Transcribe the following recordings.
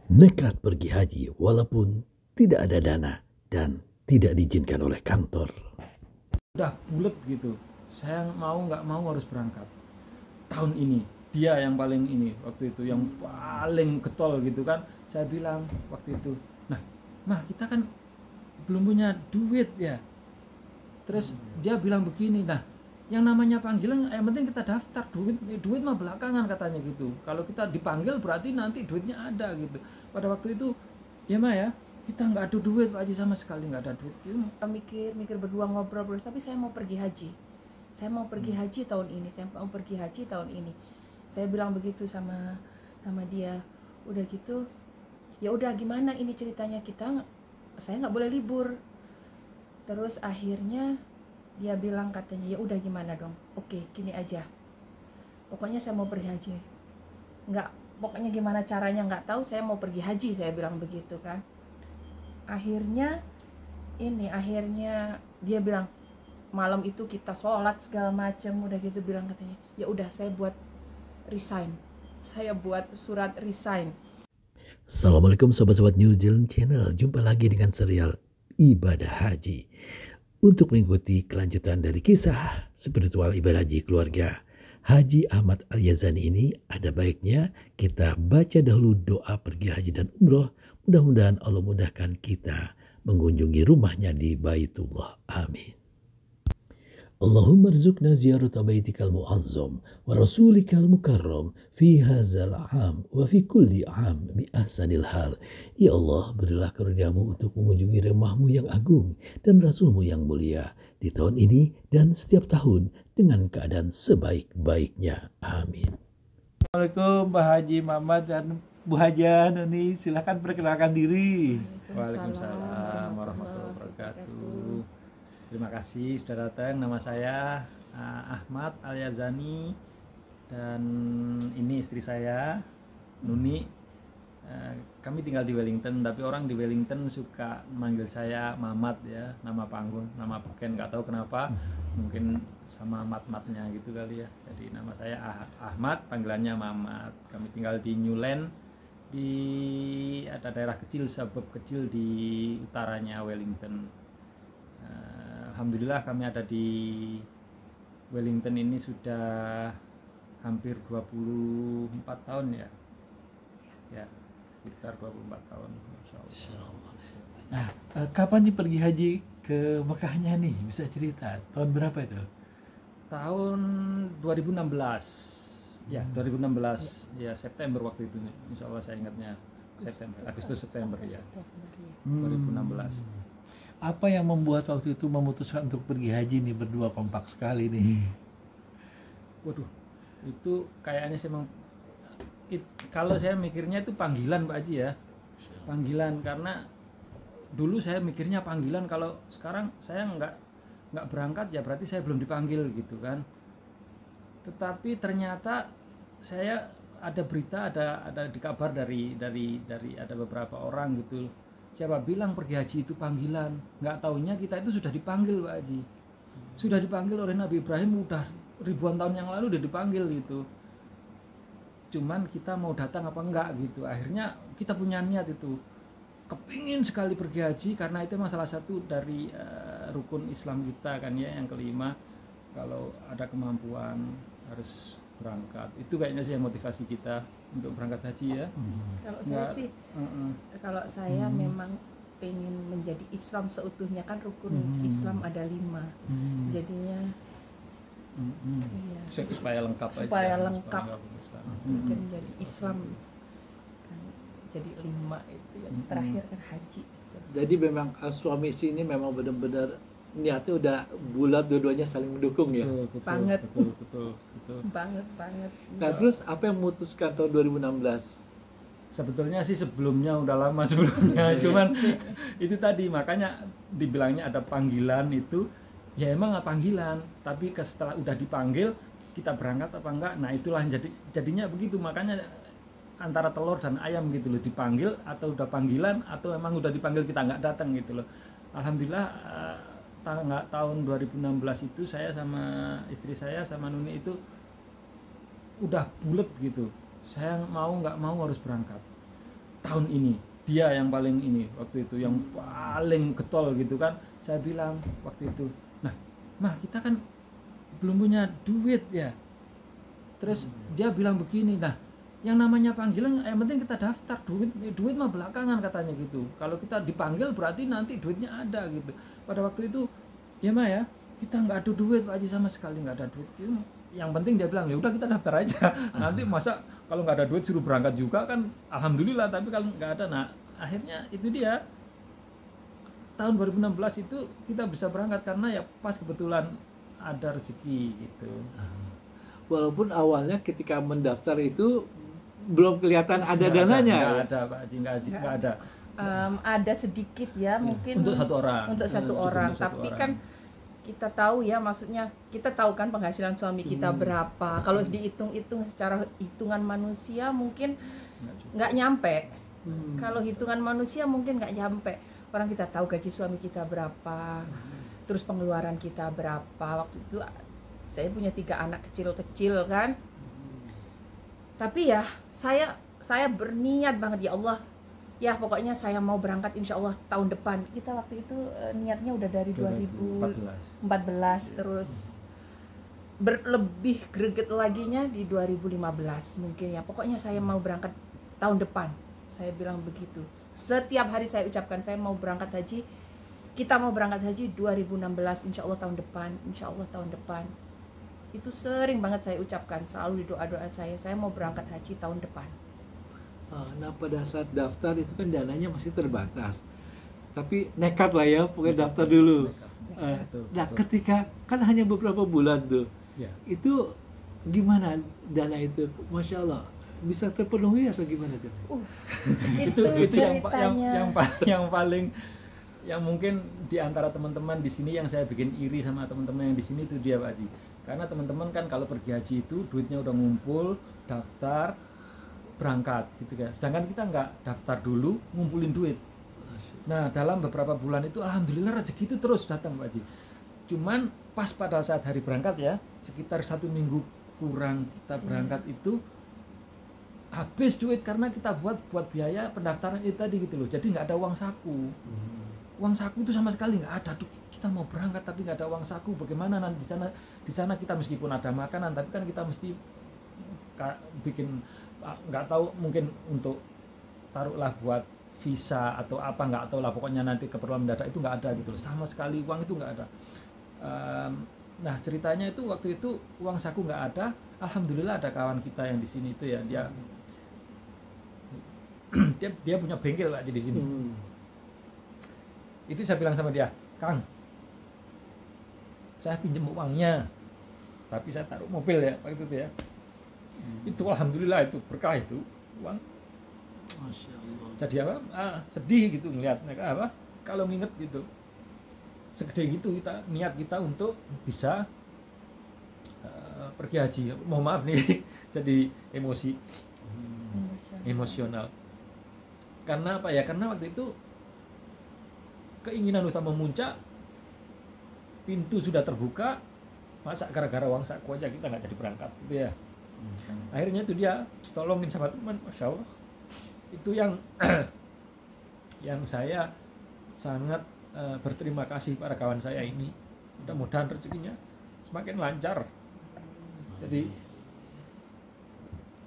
Nekat pergi haji walaupun tidak ada dana dan tidak diizinkan oleh kantor. Udah bulet gitu, saya mau nggak mau harus berangkat tahun ini. Dia yang paling ini waktu itu, yang paling getol gitu kan. Saya bilang waktu itu, nah mah kita kan belum punya duit ya. Terus dia bilang begini, nah yang namanya panggilan yang penting kita daftar, duit mah belakangan katanya gitu. Kalau kita dipanggil berarti nanti duitnya ada gitu. Pada waktu itu ya mah ya, kita nggak ada duit Pak Haji, sama sekali nggak ada duit gitu. Mikir berdua, ngobrol, tapi saya mau pergi haji. Saya mau pergi haji tahun ini. Saya mau pergi haji tahun ini. Saya bilang begitu sama dia. Udah gitu, ya udah gimana ini ceritanya, saya nggak boleh libur. Terus akhirnya dia bilang katanya, ya udah gimana dong? Oke, gini aja. Pokoknya saya mau pergi haji. Pokoknya gimana caranya nggak tahu, saya mau pergi haji, saya bilang begitu kan. Akhirnya dia bilang malam itu kita sholat segala macam, udah gitu bilang katanya, ya udah saya buat resign. Saya buat surat resign. Assalamualaikum sobat-sobat New Zealand Channel. Jumpa lagi dengan serial Ibadah Haji. Untuk mengikuti kelanjutan dari kisah spiritual ibadah haji keluarga Haji Ahmad Al-Yazani ini, ada baiknya kita baca dahulu doa pergi haji dan umroh. Mudah-mudahan Allah mudahkan kita mengunjungi rumahnya di Baitullah. Amin. Allahumma rzuqna ziyarata baitikal mu'azzam wa rasulikal mukarram fi hadzal am wa fi kulli am bi ahsanil hal. Ya Allah, berilah karuniamu untuk mengunjungi rumahmu yang agung dan rasulmu yang mulia di tahun ini dan setiap tahun dengan keadaan sebaik-baiknya. Amin. Assalamualaikum Pak Haji Mamat dan Bu Haja Nuni, silahkan perkenalkan diri. Waalaikumsalam warahmatullahi wabarakatuh. Terima kasih sudah datang. Nama saya Ahmad Al-Yazani dan ini istri saya Nuni. Kami tinggal di Wellington, tapi orang di Wellington suka manggil saya Mamat ya, nama panggung, nama peken, nggak tahu kenapa, mungkin sama mat-matnya gitu kali ya. Jadi nama saya Ahmad, panggilannya Mamat. Kami tinggal di Newland, di ada daerah kecil, suburb kecil di utaranya Wellington. Alhamdulillah kami ada di Wellington ini sudah hampir 24 tahun ya. Ya, sekitar 24 tahun, Masya Allah. Nah, kapan nih pergi haji ke Mekahnya nih? Bisa cerita, tahun berapa itu? Tahun 2016. Ya, 2016. Ya, September waktu itu. Insya Allah saya ingatnya Agustus September ya. 2016. Apa yang membuat waktu itu memutuskan untuk pergi haji nih, berdua kompak sekali nih? Waduh, itu kayaknya saya kalau saya mikirnya itu panggilan Pak Haji ya. Panggilan, karena dulu saya mikirnya panggilan, kalau sekarang saya nggak berangkat ya berarti saya belum dipanggil gitu kan. Tetapi ternyata saya ada berita, ada di kabar dari ada beberapa orang gitu. Siapa bilang pergi haji itu panggilan? Nggak taunya kita itu sudah dipanggil Pak Haji. Sudah dipanggil oleh Nabi Ibrahim, udah ribuan tahun yang lalu udah dipanggil gitu. Cuman kita mau datang apa enggak gitu. Akhirnya kita punya niat itu, kepingin sekali pergi haji, karena itu salah satu dari rukun Islam kita kan ya, yang kelima. Kalau ada kemampuan harus berangkat. Itu kayaknya sih yang motivasi kita untuk berangkat haji ya. Kalau saya memang pengen menjadi Islam seutuhnya, kan rukun Islam ada 5. Jadinya iya, supaya lengkap menjadi Islam kan, jadi 5 itu yang terakhir kan haji itu. Jadi memang suami istri ini memang benar-benar niatnya udah bulat, dua-duanya saling mendukung ya. Betul. Banget. Nah, terus apa yang memutuskan tahun 2016? Sebetulnya sih sebelumnya udah lama sebelumnya, cuman itu tadi makanya dibilangnya ada panggilan itu. Ya emang panggilan, tapi setelah udah dipanggil kita berangkat apa enggak, nah itulah jadinya begitu. Makanya antara telur dan ayam gitu loh, dipanggil atau udah panggilan, atau emang udah dipanggil kita nggak datang gitu loh. Alhamdulillah tahun 2016 itu saya sama istri saya sama Nuni itu udah bulet gitu, saya mau nggak mau harus berangkat. tahun ini dia yang paling ini waktu itu, yang paling getol gitu kan. Saya bilang waktu itu, nah mah kita kan belum punya duit ya. Terus dia bilang begini, nah yang namanya panggilan yang penting kita daftar, duit mah belakangan katanya gitu. Kalau kita dipanggil berarti nanti duitnya ada gitu. Pada waktu itu ya mah ya, kita nggak ada duit Pak Haji, sama sekali nggak ada duit. Yang penting dia bilang ya udah kita daftar aja. Nanti masa kalau nggak ada duit suruh berangkat juga kan, alhamdulillah. Tapi kalau nggak ada, nah akhirnya itu dia tahun 2016 itu kita bisa berangkat karena ya pas kebetulan ada rezeki gitu. Walaupun awalnya ketika mendaftar itu belum kelihatan ada dananya. Nggak ada Pak Haji, nggak ada. Ada sedikit ya mungkin Untuk satu orang. untuk satu Cukup orang, untuk satu tapi orang. kan kita tahu ya, maksudnya kita tahu kan penghasilan suami kita berapa. Kalau dihitung-hitung secara hitungan manusia mungkin nggak nyampe. Kalau hitungan manusia mungkin nggak nyampe. Orang kita tahu gaji suami kita berapa, terus pengeluaran kita berapa. Waktu itu saya punya 3 anak kecil-kecil kan. Tapi ya saya berniat banget, ya Allah, ya pokoknya saya mau berangkat insya Allah tahun depan. Kita waktu itu niatnya udah dari 2014, terus lebih greget laginya di 2015 mungkin ya. Pokoknya saya mau berangkat tahun depan. Saya bilang begitu. Setiap hari saya ucapkan saya mau berangkat haji. Kita mau berangkat haji 2016, insya Allah tahun depan, insya Allah tahun depan. Itu sering banget saya ucapkan, selalu di doa-doa saya mau berangkat haji tahun depan. Nah pada saat daftar itu kan dananya masih terbatas, tapi nekat lah ya, pokoknya daftar dulu. Nah ketika kan hanya beberapa bulan tuh, Ya. itu gimana dana itu? Masya Allah, bisa terpenuhi atau gimana tuh? Itu ceritanya. yang paling, yang mungkin di antara teman-teman di sini yang saya bikin iri sama teman-teman yang di sini itu dia Pak Haji. Karena teman-teman kan kalau pergi haji itu duitnya udah ngumpul, daftar, berangkat gitu kan. Sedangkan kita nggak daftar dulu, ngumpulin duit. Nah dalam beberapa bulan itu alhamdulillah rezeki itu terus datang Pak Haji. Cuman pas pada saat hari berangkat ya, sekitar 1 minggu kurang kita berangkat itu habis duit karena kita buat biaya pendaftaran itu tadi gitu loh. Jadi nggak ada uang saku. Uang saku itu sama sekali nggak ada. Tuh kita mau berangkat tapi nggak ada uang saku. Bagaimana nanti di sana kita meskipun ada makanan tapi kan kita mesti bikin, nggak tahu, mungkin untuk taruhlah buat visa atau apa, nggak tahu lah, pokoknya nanti keperluan mendadak itu nggak ada gitu loh. Sama sekali uang itu nggak ada. Nah ceritanya itu waktu itu uang saku nggak ada. Alhamdulillah ada kawan kita yang di sini itu ya, dia punya bengkel Pak di sini. Itu saya bilang sama dia, Kang, saya pinjam uangnya, tapi saya taruh mobil ya waktu itu ya. Itu alhamdulillah itu berkah itu uang. Masya Allah. Jadi apa? Sedih gitu ngelihat mereka apa? Kalau nginget gitu, segede gitu kita niat kita untuk bisa pergi haji. Mohon maaf nih, jadi emosional. Karena apa ya? Karena waktu itu keinginan utama memuncak, pintu sudah terbuka, masa gara-gara uang saku aja kita nggak jadi berangkat gitu ya. Akhirnya itu dia ditolongin sama teman, Masya Allah. Itu yang yang saya sangat berterima kasih pada kawan saya ini. Mudah-mudahan rezekinya semakin lancar. Jadi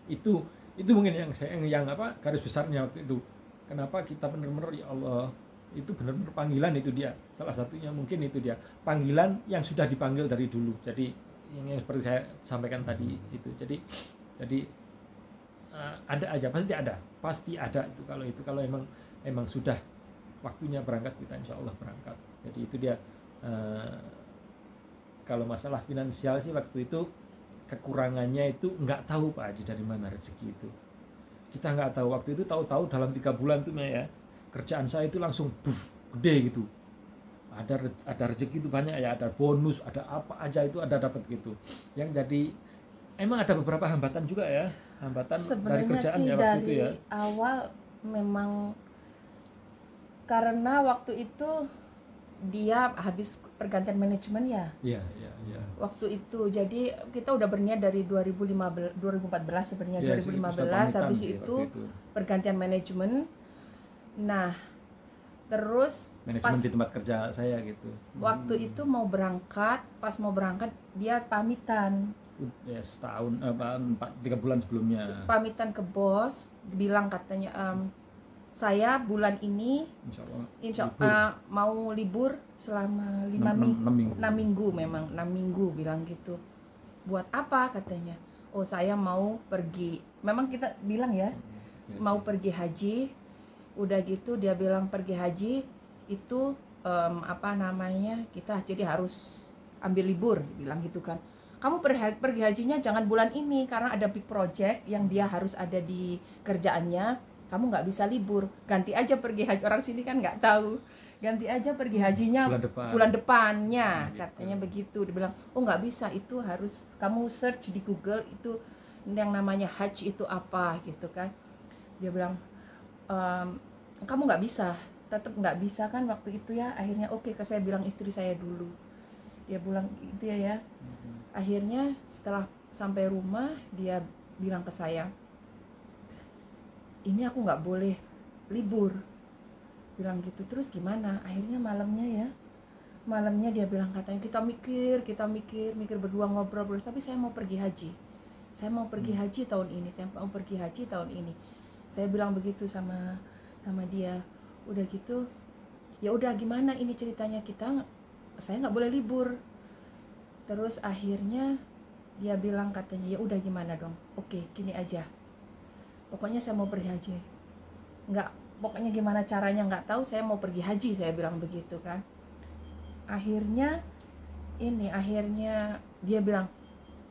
itu mungkin yang apa, garis besarnya waktu itu. Kenapa kita benar-benar ya Allah, itu benar-benar panggilan, itu dia salah satunya, mungkin itu dia panggilan yang sudah dipanggil dari dulu. Jadi yang seperti saya sampaikan tadi itu, jadi ada aja, pasti ada itu kalau emang sudah waktunya berangkat, kita insya Allah berangkat. Jadi itu dia. Kalau masalah finansial sih waktu itu kekurangannya itu nggak tahu Pak Haji dari mana rezeki itu, kita nggak tahu. Waktu itu tahu-tahu dalam 3 bulan tuh ya, kerjaan saya itu langsung gede gitu. Ada rezeki itu banyak ya, ada bonus, ada apa aja itu ada dapat gitu. Yang jadi emang ada beberapa hambatan juga ya, hambatan dari kerjaan ya waktu itu ya. Sebenarnya sih dari awal memang karena waktu itu dia habis pergantian manajemen ya. Iya. Waktu itu jadi kita udah berniat dari 2014 sebenarnya, Iya, 2015 sudah habis pamitan itu waktu itu. pergantian manajemen. Nah, terus Manajemen di tempat kerja saya gitu. waktu itu mau berangkat, pas mau berangkat dia pamitan. Ya setahun 3 bulan sebelumnya. Pamitan ke bos, bilang katanya saya bulan ini Insya Allah libur. mau libur selama 6 minggu memang 6 minggu bilang gitu. Buat apa katanya? Oh, saya mau pergi. Memang kita bilang ya, mau pergi haji. Udah gitu dia bilang pergi haji itu kita jadi harus ambil libur, bilang gitu kan. Kamu pergi hajinya jangan bulan ini karena ada big project yang dia harus ada di kerjaannya. Kamu nggak bisa libur, ganti aja pergi haji. Orang sini kan nggak tahu, ganti aja pergi hajinya bulan depannya, katanya begitu. Dia bilang, oh nggak bisa, itu harus kamu search di Google itu yang namanya haji itu apa gitu kan. Dia bilang, kamu nggak bisa, tetap nggak bisa kan waktu itu ya. Akhirnya oke, saya bilang istri saya dulu. Dia bilang gitu ya. Akhirnya setelah sampai rumah dia bilang ke saya, ini aku nggak boleh libur, bilang gitu. Terus gimana? Akhirnya malamnya dia bilang katanya kita mikir berdua ngobrol, tapi saya mau pergi haji tahun ini. Saya bilang begitu sama dia. Udah gitu, ya udah gimana ini ceritanya, saya nggak boleh libur. Terus akhirnya dia bilang katanya ya udah gimana dong, oke gini aja. Pokoknya saya mau pergi haji. Pokoknya gimana caranya nggak tahu, saya mau pergi haji, saya bilang begitu kan. Akhirnya dia bilang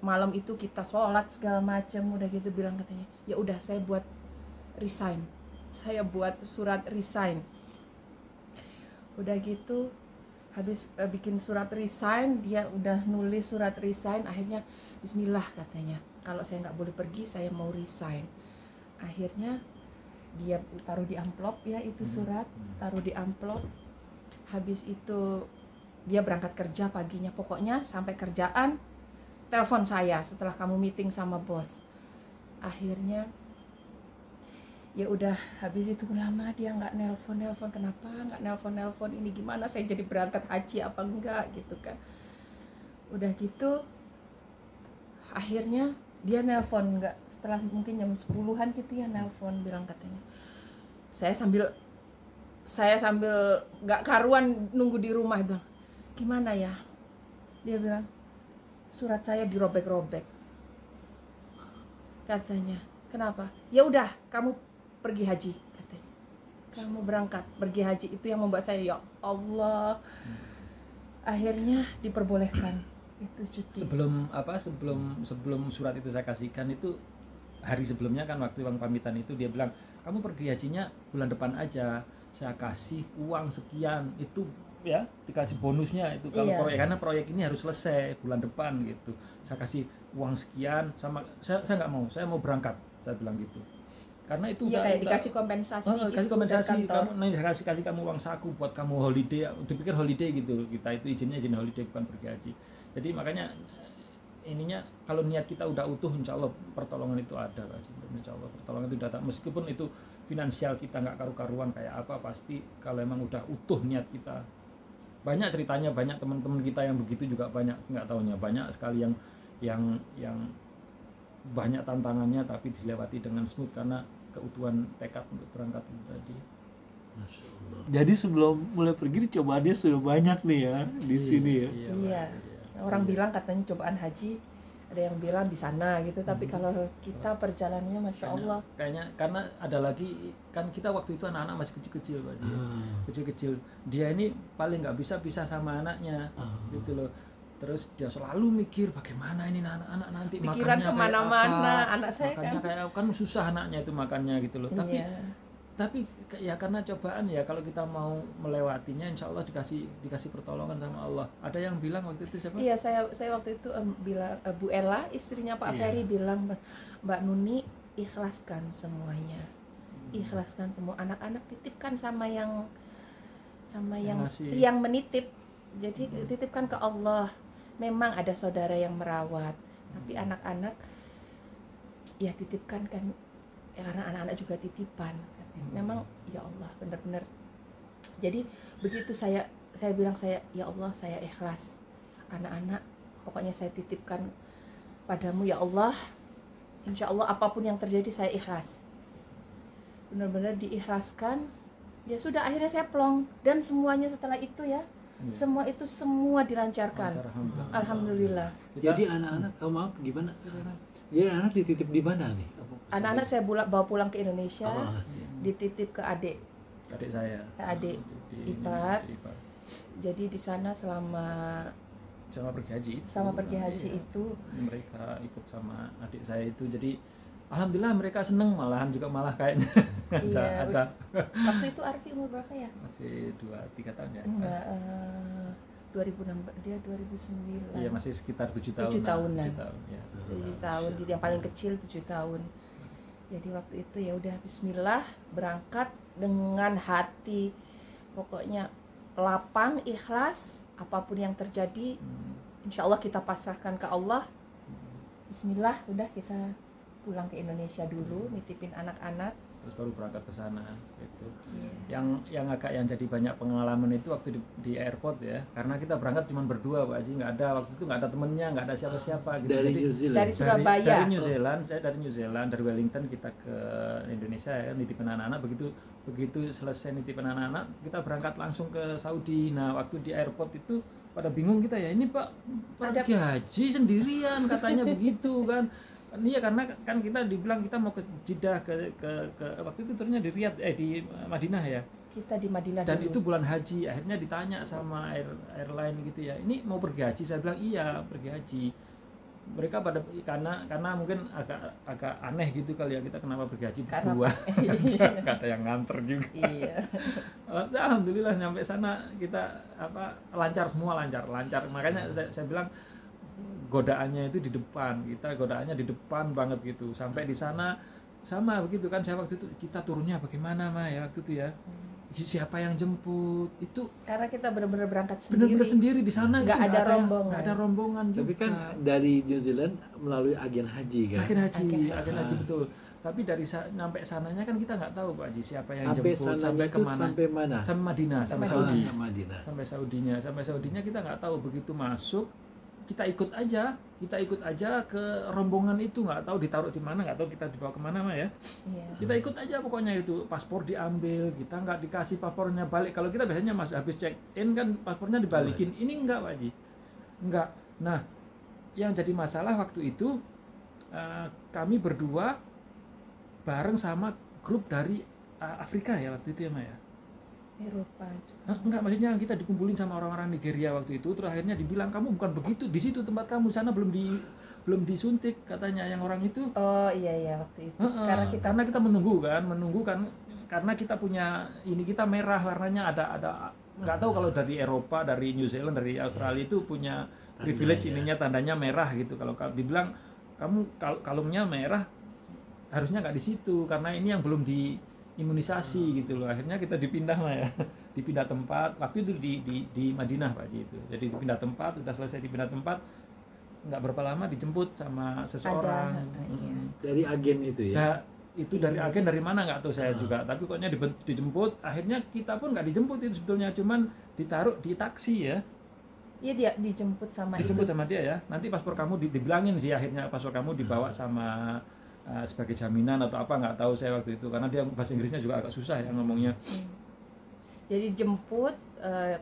malam itu kita sholat segala macam, udah gitu bilang katanya, ya udah saya buat resign. Saya buat surat resign. Udah gitu habis bikin surat resign, dia udah nulis surat resign. Akhirnya bismillah katanya, kalau saya nggak boleh pergi saya mau resign. Akhirnya dia taruh di amplop ya itu surat, taruh di amplop. Habis itu dia berangkat kerja paginya, pokoknya sampai kerjaan telepon saya setelah kamu meeting sama bos. Akhirnya ya udah, habis itu lama dia nggak nelpon. Kenapa nggak nelpon ini gimana, saya jadi berangkat haji apa enggak gitu kan. Udah gitu akhirnya dia nelpon, nggak setelah mungkin jam 10-an gitu ya, nelpon bilang katanya, saya sambil nggak karuan nunggu di rumah, bilang gimana ya, dia bilang surat saya dirobek-robek katanya. Kenapa? Ya udah kamu pergi haji katanya, kamu berangkat pergi haji. Itu yang membuat saya ya Allah, akhirnya diperbolehkan itu cuti. Sebelum surat itu saya kasihkan, itu hari sebelumnya kan waktu Bang pamitan itu dia bilang kamu pergi hajinya bulan depan aja, saya kasih uang sekian, itu ya dikasih bonusnya itu kalau proyek, karena proyek ini harus selesai bulan depan gitu. Saya kasih uang sekian, sama saya nggak mau, saya mau berangkat, saya bilang gitu. Karena itu kayak dikasih kompensasi gitu, kasih kompensasi, kamu kasih kamu uang saku buat kamu holiday, dipikir holiday gitu. Kita itu izin holiday bukan pergi haji. Jadi makanya ininya kalau niat kita udah utuh, insya Allah pertolongan itu ada, insya Allah pertolongan itu datang. Meskipun itu finansial kita nggak karu-karuan kayak apa, pasti kalau emang udah utuh niat kita. Banyak ceritanya, banyak teman-teman kita yang begitu juga, banyak nggak taunya, banyak sekali yang banyak tantangannya tapi dilewati dengan smooth karena keutuhan tekad untuk berangkat itu tadi. Masya Allah. Jadi sebelum mulai pergi cobaannya sudah banyak nih ya di sini ya. Iya. Orang bilang katanya cobaan haji, ada yang bilang di sana gitu, tapi kalau kita perjalanannya Masya Allah. Kayaknya karena ada lagi kan, kita waktu itu anak-anak masih kecil-kecil Pak, kecil-kecil. Dia ini paling nggak bisa pisah sama anaknya gitu loh. Terus dia selalu mikir bagaimana ini anak-anak nanti pikiran makannya kemana-mana. Anak saya makannya kan susah anaknya itu makannya gitu loh. Tapi ya karena cobaan ya, kalau kita mau melewatinya insya Allah dikasih pertolongan sama Allah. Ada yang bilang waktu itu siapa? Iya, saya waktu itu bilang Bu Ella, istrinya Pak Ferry, bilang Mbak Nuni ikhlaskan semuanya, ikhlaskan semua, anak-anak titipkan sama yang menitip. Jadi titipkan ke Allah. Memang ada saudara yang merawat, tapi anak-anak ya titipkan kan, ya karena anak-anak juga titipan. Memang ya Allah, benar-benar. Jadi begitu saya bilang, ya Allah, saya ikhlas. Anak-anak pokoknya saya titipkan padamu ya Allah. Insya Allah apapun yang terjadi saya ikhlas. Benar-benar diikhlaskan. Ya sudah, akhirnya saya plong, dan semuanya setelah itu ya, semua itu semua dilancarkan. Alhamdulillah. Jadi anak-anak, maaf gimana? Jadi anak dititip di mana nih? Anak-anak saya bawa pulang ke Indonesia, dititip ke adik saya, ke adik ipar. Jadi di sana selama pergi haji itu mereka ikut sama adik saya itu. Jadi alhamdulillah mereka seneng, malah kayaknya ada. Waktu itu Arfi umur berapa ya? Masih 2-3 tahun ya? Enggak, 2006, dia 2009. Iya, masih sekitar 7 tahun. 7 tahunan. 7 tahun, ya. 7 tahun, yang paling kecil 7 tahun. Jadi waktu itu ya udah bismillah, berangkat dengan hati pokoknya lapang, ikhlas, apapun yang terjadi insya Allah kita pasrahkan ke Allah. Bismillah, udah kita pulang ke Indonesia dulu, nitipin anak-anak, terus baru berangkat ke sana gitu. Yang jadi banyak pengalaman itu waktu di airport ya, karena kita berangkat cuma berdua Pak Haji, nggak ada waktu itu, nggak ada temennya, nggak ada siapa-siapa gitu. Dari New Zealand, dari Surabaya, dari New Zealand, saya dari New Zealand, dari Wellington kita ke Indonesia ya, nitipin anak-anak. Begitu selesai nitipin anak-anak, kita berangkat langsung ke Saudi. Nah waktu di airport itu pada bingung kita ya, ini Pak pergi haji sendirian katanya begitu kan. Iya, karena kan kita dibilang kita mau ke Jeddah, ke waktu itu turunnya di Riyadh, di Madinah ya. Kita di Madinah dan dulu. itu bulan haji. Akhirnya ditanya sama airline gitu ya, ini mau pergi haji? Saya bilang iya pergi haji. Mereka pada karena mungkin agak aneh gitu kali ya, kita kenapa pergi haji berdua. Kata yang nganter juga. Iya. Alhamdulillah nyampe sana kita lancar semua, lancar. Makanya saya bilang godaannya itu di depan, godaannya di depan banget gitu. Sampai di sana sama begitu kan, saya waktu itu kita turunnya bagaimana ya waktu itu ya. Siapa yang jemput itu, karena kita benar-benar berangkat sendiri di sana, nggak ada rombongan juga. Tapi kan dari New Zealand melalui agen haji kan. Agen haji betul. Tapi dari sampai sananya kan kita nggak tahu Pak Haji siapa yang jemput, sampai kemana, sampai mana? Sampai Madinah, sampai Saudi. Sampai Saudinya kita nggak tahu. Begitu masuk kita ikut aja ke rombongan itu, nggak tahu ditaruh di mana, nggak tahu kita dibawa kemana ya. Kita ikut aja pokoknya itu. Paspor diambil, kita nggak dikasih paspornya balik. Kalau kita biasanya habis check in kan paspornya dibalikin, ini enggak Pak Haji, enggak. Nah yang jadi masalah waktu itu kami berdua bareng sama grup dari Afrika ya waktu itu ya Maya. Eropa juga. Enggak, maksudnya kita dikumpulin sama orang-orang Nigeria waktu itu, terus akhirnya dibilang kamu bukan begitu, di situ tempat kamu, sana belum disuntik katanya yang orang itu. Oh iya waktu itu. Karena kita menunggu kan, karena kita punya ini, kita merah warnanya, ada nggak tahu kalau dari Eropa, dari New Zealand, dari Australia itu punya privilege ininya, tandanya merah gitu. Kalau dibilang kamu kalungnya merah, harusnya nggak di situ karena ini yang belum imunisasi gitu loh. Akhirnya kita dipindah dipindah tempat. Waktu itu di Madinah Pak Haji itu. Jadi dipindah tempat, udah selesai dipindah tempat, nggak berapa lama dijemput sama seseorang. Dari agen itu ya. Nah, itu dari agen dari mana nggak tahu saya juga. Tapi pokoknya dijemput. Akhirnya kita pun nggak dijemput itu sebetulnya, cuman ditaruh di taksi ya. Iya, dia dijemput sama dia ya. Nanti paspor kamu dibilangin sih, akhirnya paspor kamu dibawa sama sebagai jaminan atau apa, nggak tahu saya waktu itu, karena dia bahasa Inggrisnya juga agak susah ya ngomongnya. Jadi jemput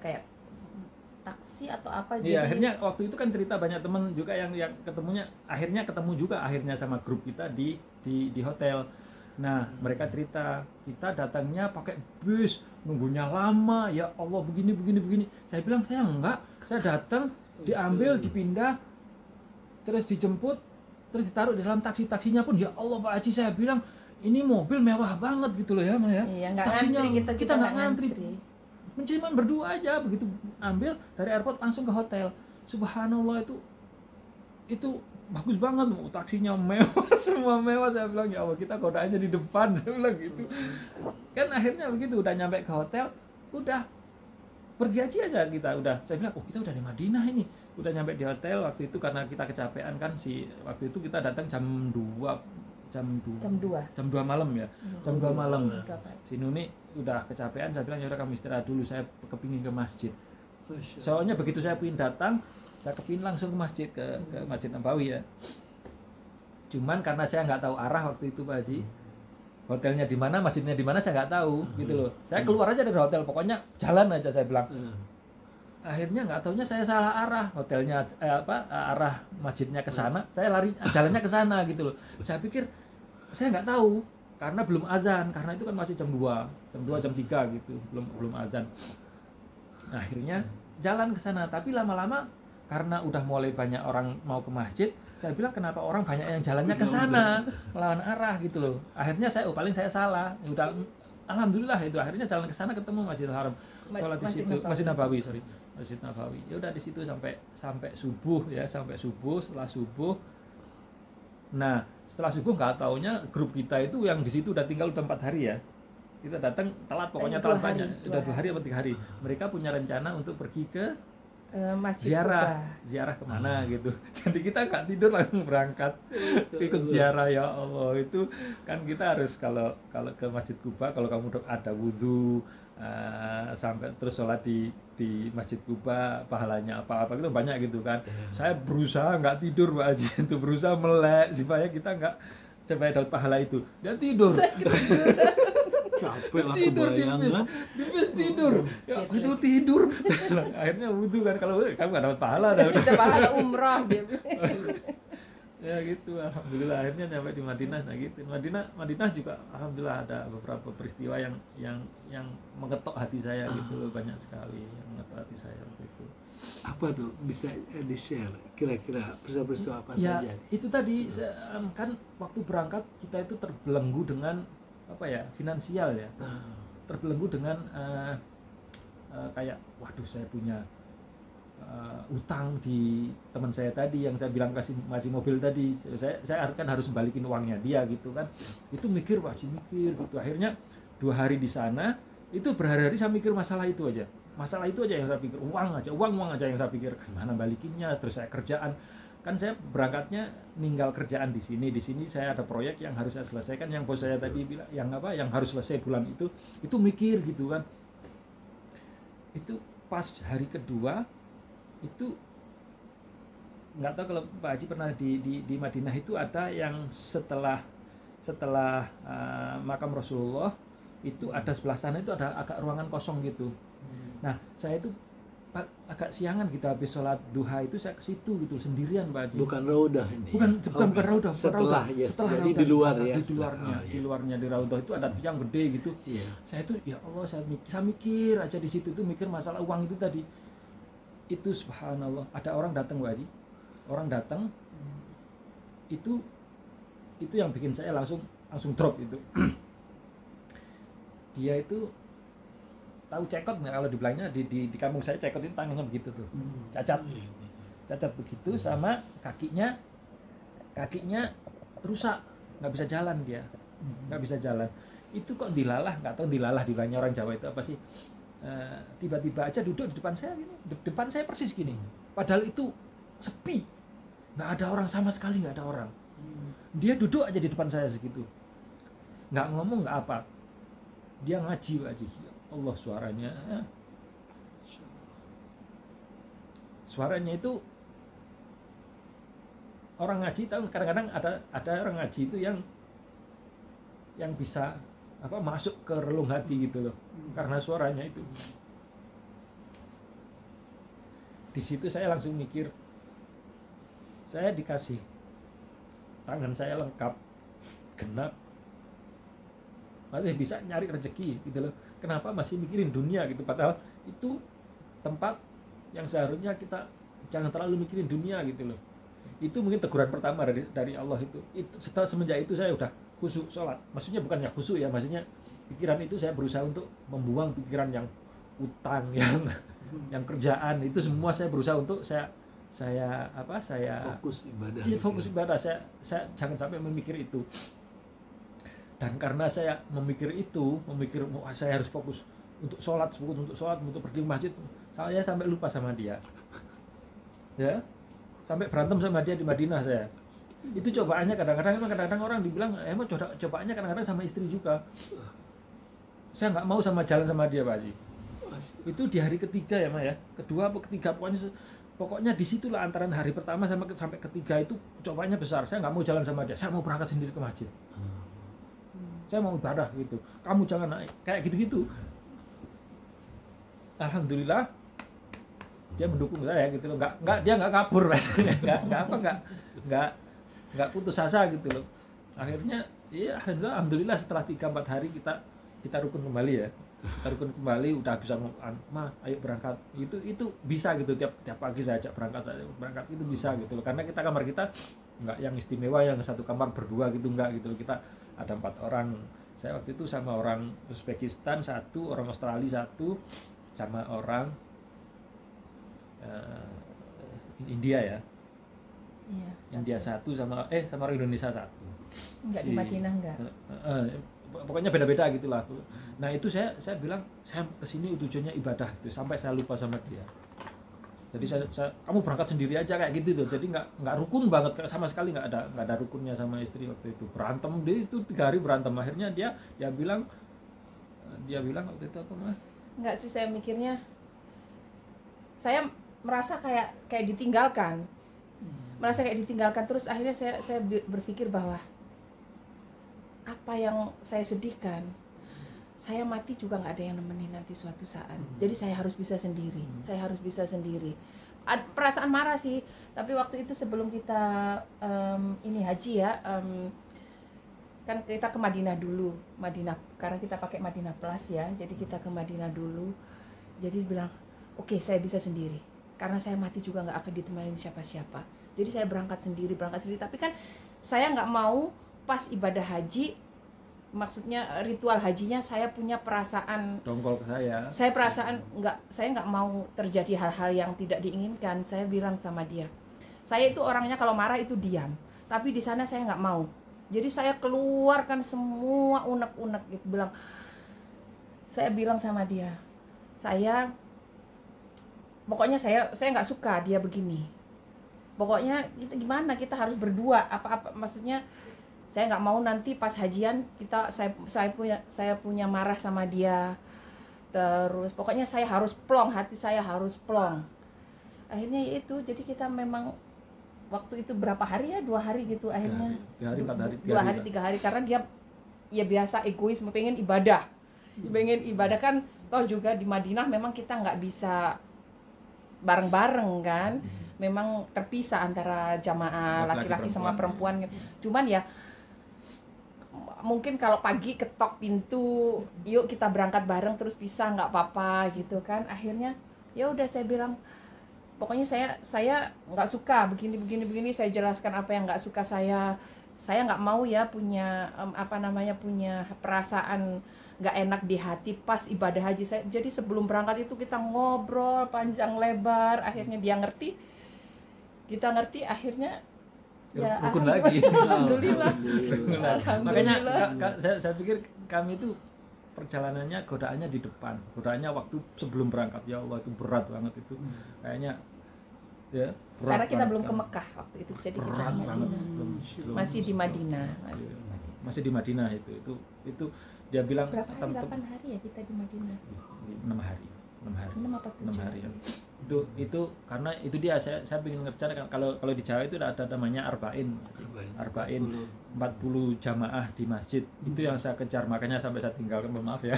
kayak taksi atau apa. Iya, akhirnya waktu itu kan cerita banyak teman juga yang ketemunya, akhirnya ketemu juga sama grup kita di hotel. Nah mereka cerita, kita datangnya pakai bus, nunggunya lama, ya Allah begini. Saya bilang saya enggak, saya datang diambil, dipindah, terus dijemput, terus ditaruh di dalam taksinya pun, ya Allah Pak Haji, saya bilang ini mobil mewah banget gitu loh ya Maya. Iya, taksinya ngantri, kita nggak ngantri. Cuman berdua aja, begitu ambil dari airport langsung ke hotel. Subhanallah, itu bagus banget, taksinya mewah, semua mewah. Saya bilang ya Allah, kita godaannya di depan, saya bilang gitu. Kan akhirnya begitu udah nyampe ke hotel, udah pergi haji aja kita udah. Saya bilang, oh kita udah di Madinah ini, udah nyampe di hotel waktu itu karena kita kecapean kan waktu itu kita datang jam 2 malam ya. Jam 2 malam. Si Nuni udah kecapean, saya bilang ya udah kamu istirahat dulu, saya kepingin ke masjid. Soalnya begitu saya pingin datang, saya kepingin langsung ke masjid, ke Masjid Nabawi ya. Cuman karena saya nggak tahu arah waktu itu Pak Haji, hotelnya di mana, masjidnya di mana saya nggak tahu gitu loh. Saya keluar aja dari hotel, pokoknya jalan aja saya bilang. Akhirnya nggak taunya saya salah arah, hotelnya arah masjidnya ke sana, saya lari jalannya ke sana gitu loh. Saya pikir saya nggak tahu karena belum azan, karena itu kan masih jam 2, jam 3 gitu, belum azan. Nah, akhirnya jalan ke sana, tapi lama-lama karena udah mulai banyak orang mau ke masjid, saya bilang kenapa orang banyak yang jalannya ke sana melawan arah gitu loh. Akhirnya paling saya salah. Ya udah, alhamdulillah itu akhirnya jalan ke sana ketemu Masjidil Haram. Sholat di situ, Masjid Nabawi. Ya udah di situ sampai subuh ya, setelah subuh. Nah, setelah subuh nggak taunya grup kita itu yang di situ udah tinggal 4 hari ya. Kita datang telat, pokoknya telat banyak. Udah 2 hari atau 3 hari. Mereka punya rencana untuk pergi ke ziarah kemana gitu. Jadi kita nggak tidur, langsung berangkat ikut ziarah. Ya Allah, itu kan kita harus kalau ke Masjid Kuba, kalau kamu ada wudhu sampai terus sholat di Masjid Kuba, pahalanya apa gitu banyak gitu kan. Saya berusaha nggak tidur Pak Haji, itu berusaha melek supaya kita nggak supaya dapat pahala itu. Dan tidur. Capek lah, tidur di bis tidur ya, itu tidur. Akhirnya wudhu kan, kalau kamu nggak dapat pahala udah pahala umrah dia. Ya gitu, alhamdulillah akhirnya nyampe di Madinah. Nah gitu, Madinah juga alhamdulillah ada beberapa peristiwa yang mengetok hati saya gitu loh, banyak sekali yang mengetok hati saya waktu itu. Apa tuh, bisa di-share kira-kira peristiwa apa ya, saja? Itu tadi kan waktu berangkat kita itu terbelenggu dengan finansial ya, terbelenggu dengan kayak waduh saya punya utang di teman saya tadi yang saya bilang masih mobil tadi, saya kan harus balikin uangnya dia gitu kan. Itu mikir gitu. Akhirnya 2 hari di sana itu berhari-hari saya mikir masalah itu aja yang saya pikir, uang aja yang saya pikir, gimana balikinnya. Terus saya kerjaan kan, saya berangkatnya ninggal kerjaan di sini saya ada proyek yang harus saya selesaikan, yang bos saya tadi bilang yang harus selesai bulan itu mikir gitu kan. Itu pas hari kedua itu nggak tahu kalau Pak Haji pernah di Madinah itu ada yang setelah makam Rasulullah itu ada sebelah sana itu ada agak ruangan kosong gitu. Nah saya itu agak siangan kita habis sholat duha itu saya ke situ gitu sendirian Pak Haji. Bukan raudah ini. Bukan raudhah. Setelah jadi di luar ya. Di luarnya di raudhah itu ada tiang gede gitu. Iya. Saya itu ya Allah, saya mikir aja di situ tuh, mikir masalah uang itu tadi. Itu subhanallah, ada orang datang Pak Haji. Orang datang itu yang bikin saya langsung drop itu. Dia itu tahu cekot nggak, kalau dibilangnya di kampung saya cekot itu tangannya begitu tuh, cacat begitu, sama kakinya rusak, nggak bisa jalan dia, nggak bisa jalan. Itu kok dilalah, nggak tahu dilalah dibilangnya orang Jawa itu apa sih, tiba-tiba aja duduk di depan saya gini, depan saya persis gini, padahal itu sepi, nggak ada orang sama sekali, nggak ada orang. Dia duduk aja di depan saya segitu, nggak ngomong nggak apa, dia ngaji Pak Haji. Allah, suaranya itu orang ngaji tahu, kadang-kadang ada orang ngaji itu yang bisa masuk ke relung hati gitu loh, karena suaranya itu. Di situ saya langsung mikir, saya dikasih tangan saya lengkap genap, masih bisa nyari rezeki gitu loh. Kenapa masih mikirin dunia gitu, padahal itu tempat yang seharusnya kita jangan terlalu mikirin dunia gitu loh. Itu mungkin teguran pertama dari Allah itu. Setelah semenjak itu saya udah khusyuk sholat. Maksudnya bukannya khusyuk ya, maksudnya pikiran itu saya berusaha untuk membuang pikiran yang utang, yang kerjaan itu semua saya berusaha untuk saya fokus ibadah. Iya, fokus ibadah. Saya jangan sampai memikir itu. Dan karena saya memikir saya harus fokus untuk sholat, untuk pergi ke masjid. Saya sampai lupa sama dia, ya, sampai berantem sama dia di Madinah saya. Itu cobaannya kadang-kadang orang dibilang emang cobaannya kadang-kadang sama istri juga. Saya nggak mau jalan sama dia, Pak Haji. Itu di hari ketiga ya, Ma ya, kedua atau ketiga, pokoknya disitulah antara hari pertama sampai ketiga itu cobaannya besar. Saya nggak mau jalan sama dia, saya mau berangkat sendiri ke masjid. Saya mau ibadah gitu. Kamu jangan naik, kayak gitu-gitu. Alhamdulillah dia mendukung saya gitu loh. Dia nggak kabur rasanya. nggak putus asa gitu loh. Akhirnya ya alhamdulillah setelah 3-4 hari kita rukun kembali ya. Kita rukun kembali, udah bisa Ma, ayo berangkat. Itu bisa gitu, tiap pagi saya ajak berangkat itu bisa gitu loh. Karena kamar kita nggak yang istimewa yang satu kamar berdua gitu, nggak gitu loh. Kita ada 4 orang. Saya waktu itu sama orang Uzbekistan 1, orang Australia 1, sama orang India ya. Iya, India 1 sama orang Indonesia 1. Enggak di Madinah enggak. Pokoknya beda-beda gitulah. Nah, itu saya bilang saya kesini tujuannya ibadah gitu, sampai saya lupa sama dia. Jadi kamu berangkat sendiri aja kayak gitu tuh. Jadi nggak rukun banget, sama sekali nggak ada rukunnya sama istri waktu itu. Berantem dia itu 3 hari berantem. Akhirnya dia bilang waktu itu apa, Mah? Enggak sih, saya mikirnya saya merasa kayak ditinggalkan. Merasa kayak ditinggalkan, terus akhirnya saya berpikir bahwa apa yang saya sedihkan, saya mati juga nggak ada yang nemenin nanti suatu saat. Jadi saya harus bisa sendiri. Perasaan marah sih, tapi waktu itu sebelum kita ini haji ya, kan kita ke Madinah dulu, karena kita pakai Madinah Plus ya, jadi kita ke Madinah dulu. Jadi bilang, oke, saya bisa sendiri, karena saya mati juga nggak akan ditemani siapa-siapa. Jadi saya berangkat sendiri. Tapi kan saya nggak mau pas ibadah haji, maksudnya ritual hajinya, saya punya perasaan dongkol ke saya. Saya nggak mau terjadi hal-hal yang tidak diinginkan. Saya bilang sama dia, saya itu orangnya kalau marah itu diam, tapi di sana saya nggak mau. Jadi saya keluarkan semua unek-unek gitu, saya bilang sama dia, pokoknya saya nggak suka dia begini. Pokoknya kita harus berdua, apa maksudnya saya nggak mau nanti pas hajian saya punya marah sama dia. Terus pokoknya saya harus plong, hati saya harus plong. Akhirnya itu, jadi kita memang waktu itu berapa hari ya, 2 hari gitu akhirnya. 3 hari, 4 hari, 2 hari, 3 hari, karena dia ya biasa egois, pengen ibadah. Kan toh juga di Madinah memang kita nggak bisa bareng-bareng kan. Memang terpisah antara jamaah laki-laki sama perempuan. Cuman ya mungkin kalau pagi ketok pintu, yuk kita berangkat bareng terus pisah, nggak apa-apa gitu kan. Akhirnya ya udah, saya bilang pokoknya saya nggak suka begini, saya jelaskan apa yang nggak suka saya nggak mau ya punya punya perasaan nggak enak di hati pas ibadah haji. Jadi sebelum berangkat itu kita ngobrol panjang lebar, akhirnya dia ngerti, kita ngerti, akhirnya ya rukun lagi. Alhamdulillah. Makanya saya pikir kami itu perjalanannya, godaannya di depan, godaannya waktu sebelum berangkat. Ya Allah, itu berat banget itu, kayaknya ya berat. Karena kita belum ke Mekah waktu itu, jadi kita masih di Madinah. Masih di Madinah itu dia bilang berapa hari? 8 hari ya kita di Madinah. 6 hari. 6 hari ya. Itu karena itu dia saya ingin ngerjakan, kalau di Jawa itu ada namanya arba'in 40 jamaah di masjid. Itu yang saya kejar, makanya sampai saya tinggalkan, maaf ya.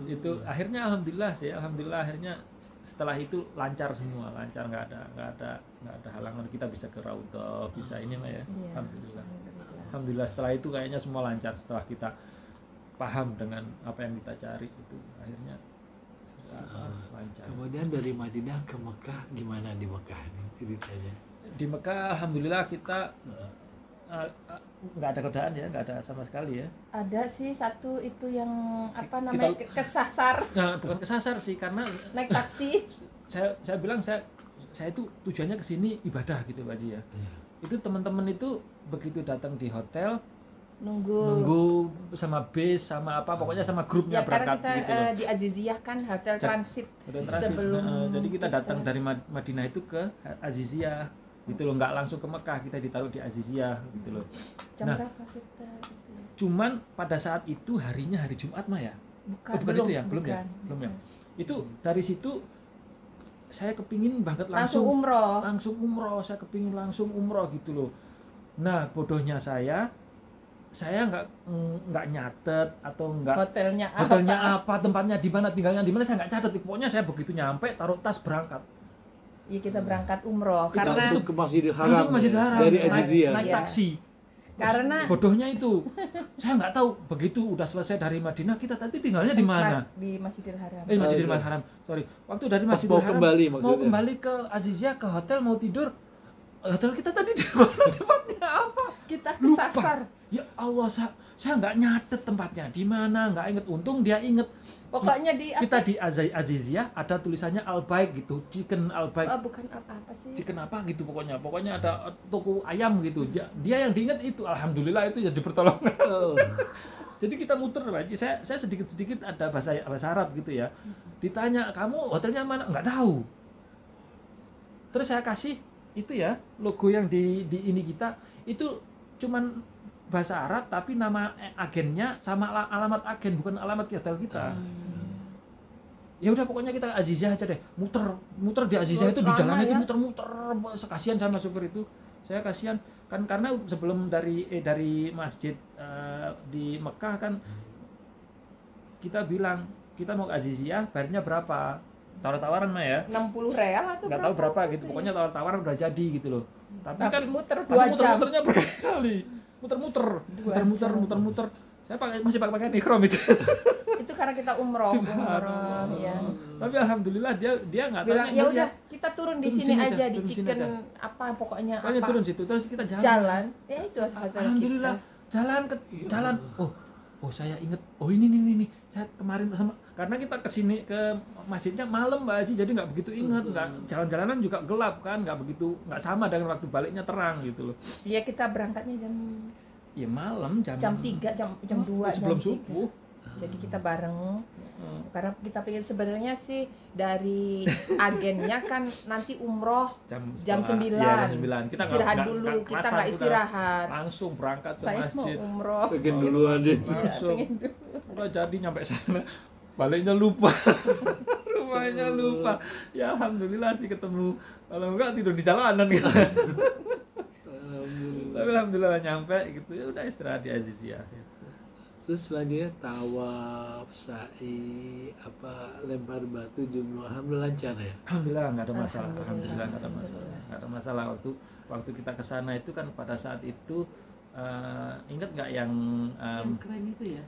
itu akhirnya alhamdulillah akhirnya setelah itu lancar semua, nggak ada halangan, kita bisa ke Raudhah, bisa ini mah ya. Alhamdulillah setelah itu kayaknya semua lancar, setelah kita paham dengan apa yang kita cari, itu akhirnya lancar. Kemudian dari Madinah ke Mekah, gimana di Mekah nih ceritanya? Di Mekah alhamdulillah kita nggak ada godaan ya, nggak ada sama sekali ya. Ada sih satu itu yang kesasar. Nah, bukan kesasar sih, karena naik taksi. saya bilang saya itu tujuannya ke sini ibadah gitu Pak Haji ya. Itu teman-teman itu begitu datang di hotel, nunggu sama bis sama apa pokoknya sama grupnya ya, karena berangkat kita gitu loh. di Aziziyah kan hotel transit Hotel transit. sebelum Jadi kita kita- datang dari Madinah itu ke Aziziyah gitu loh, nggak langsung ke Mekah, kita ditaruh di Aziziyah gitu loh. jam Nah. berapa kita gitu. Cuman pada saat itu harinya hari Jumat mah ya. Bukan, bukan itu ya? Belum ya? bukan. Belum ya? Itu dari situ saya kepingin banget Langsung langsung umroh. umroh, saya kepingin langsung umroh gitu loh. Nah bodohnya saya nggak nyatet atau nggak Hotelnya apa, tempatnya di mana, tinggalnya di mana, saya nggak catat. Pokoknya saya begitu nyampe taruh tas berangkat. Ya kita berangkat umroh Kita karena langsung ke Masjidil Haram, Langsung ke Masjidil ya? Haram, dari naik Aziziyah. Iya. taksi. Karena Bodohnya itu saya nggak tahu, begitu udah selesai dari Madinah kita tadi tinggalnya di mana. di Masjidil Haram. Masjidil Iya. Haram, sorry. Waktu dari Pas Masjidil mau Haram kembali mau maksudnya. kembali ke Aziziyah, ke hotel, mau tidur. Hotel kita tadi di mana, tempatnya apa? Kita Lupa. kesasar. Ya Allah, saya nggak nyatet tempatnya di mana, nggak inget. Untung dia inget. Pokoknya di Kita di Aziziyah ada tulisannya Al-Baik gitu, chicken Al-Baik. bukan apa sih? Chicken apa gitu pokoknya ada toko ayam gitu, dia yang diinget itu. Alhamdulillah itu jadi pertolongan. Oh. Jadi kita muter Pak Haji, saya sedikit ada bahasa Arab gitu ya. Ditanya, kamu hotelnya mana? Nggak tahu. Terus saya kasih itu ya, logo yang di ini kita itu cuman bahasa Arab tapi nama agennya sama alamat agen, bukan alamat hotel kita. Ya udah pokoknya kita Aziziyah aja deh, muter di Aziziyah itu, di Lama jalan itu ya? muter-muter. Kasihan sama supir itu, saya kasihan kan, karena sebelum dari masjid di Mekah kan kita bilang kita mau ke Aziziyah, bayarnya berapa, tawaran mah ya, 60 real atau nggak tahu berapa gitu, pokoknya tawaran udah jadi gitu loh. Tapi kan muter tapi 2 jam. muter-muternya berkali-kali, muter-muter. Saya masih pakai ikram itu. Itu karena kita umroh Subhanallah. ya. Tapi alhamdulillah dia nggak Bilang tanya, ya dia udah kita turun di Turun sini sini aja aja, di turun sini chicken aja. apa pokoknya pokoknya apa turun situ terus kita jalan. Ya itu hotel Alhamdulillah kita. jalan. Oh saya inget. Oh ini. Saya kemarin sama, karena kita kesini ke masjidnya malam Mbak Haji, jadi nggak begitu inget. Nggak, jalan-jalanan juga gelap kan, nggak sama dengan waktu baliknya terang gitu loh. Iya kita berangkatnya jam Ya malam jam 3 jam 2 sebelum jam 3. subuh. Jadi kita bareng Hmm. karena kita pengen sebenarnya sih dari agennya kan nanti umroh jam 9. Iya, jam 9. Kita istirahat dulu, kita kerasan, nggak udah istirahat. langsung berangkat ke Saya mau masjid. umroh. Pengen duluan deh. Iya, Langsung. pengen dulu. Udah jadi nyampe sana, baliknya lupa. Rumahnya lupa. Ya alhamdulillah sih ketemu. Kalau enggak tidur di jalanan gitu. Tapi alhamdulillah nyampe gitu. Ya udah istirahat di Aziziyah. Terus selanjutnya tawaf, sa'i, lempar batu, jumroh, alhamdulillah lancar ya. Alhamdulillah nggak ada masalah. Alhamdulillah. Alhamdulillah nggak ada masalah. Nggak ada masalah waktu kita ke sana itu kan pada saat itu ingat nggak yang keren itu ya.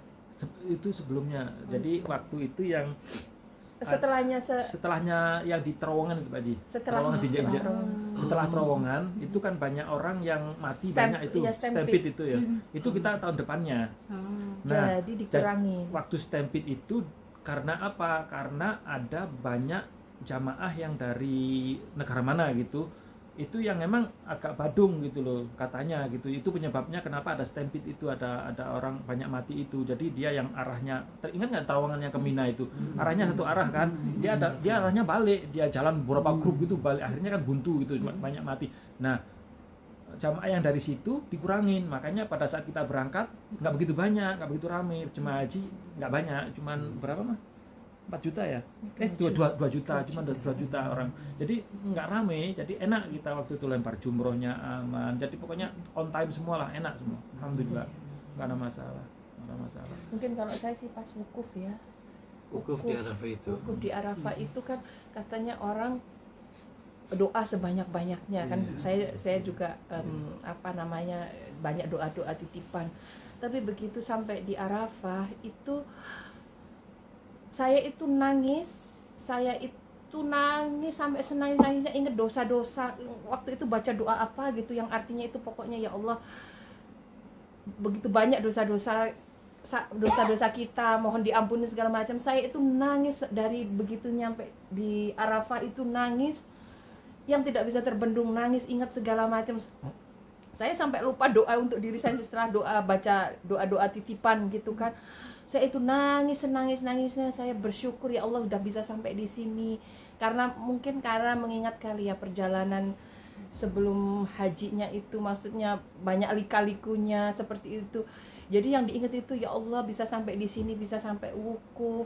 itu sebelumnya. Jadi waktu itu yang setelahnya yang di terowongan itu Pak Haji. Terowongan di Jogja. Setelah terowongan itu kan banyak orang yang mati, banyak itu stampede itu ya. Itu kita tahun depannya. Nah, jadi dikurangin. waktu stampede itu karena apa? Karena ada banyak jamaah yang dari negara mana gitu. Itu yang memang agak badung gitu loh katanya gitu. Itu penyebabnya kenapa ada stampede itu, ada orang banyak mati itu. Jadi dia yang arahnya, ingat nggak terowongannya ke Mina itu? Arahnya satu arah kan. Dia arahnya balik, dia jalan beberapa grup gitu balik, akhirnya kan buntu gitu, banyak mati. Nah, jamaah yang dari situ dikurangin, makanya pada saat kita berangkat nggak begitu banyak, nggak begitu rame. Jemaah haji nggak banyak, cuman berapa mah? 4 juta ya? 2 juta, cuma 2 juta orang. Jadi nggak rame, jadi enak kita waktu itu lempar jumrohnya aman. Jadi pokoknya on time semua lah, enak semua. Alhamdulillah, nggak ada masalah. Mungkin kalau saya sih pas wukuf ya. Wukuf di Arafah itu. Wukuf di Arafah itu kan katanya orang doa sebanyak-banyaknya kan. Saya juga banyak doa-doa titipan. Tapi begitu sampai di Arafah itu saya itu nangis sampai senangis-nangisnya, inget dosa-dosa waktu itu, baca doa apa gitu yang artinya itu pokoknya ya Allah begitu banyak dosa-dosa kita, mohon diampuni segala macam. Saya itu nangis dari begitu nyampe di Arafah itu, nangis yang tidak bisa terbendung, nangis ingat segala macam. Saya sampai lupa doa untuk diri saya setelah baca doa titipan gitu kan. Saya itu nangisnya saya bersyukur ya Allah udah bisa sampai di sini. Karena mengingat kali ya perjalanan sebelum hajinya itu, maksudnya banyak lika-likunya seperti itu. Jadi yang diingat itu ya Allah bisa sampai di sini, bisa sampai wukuf,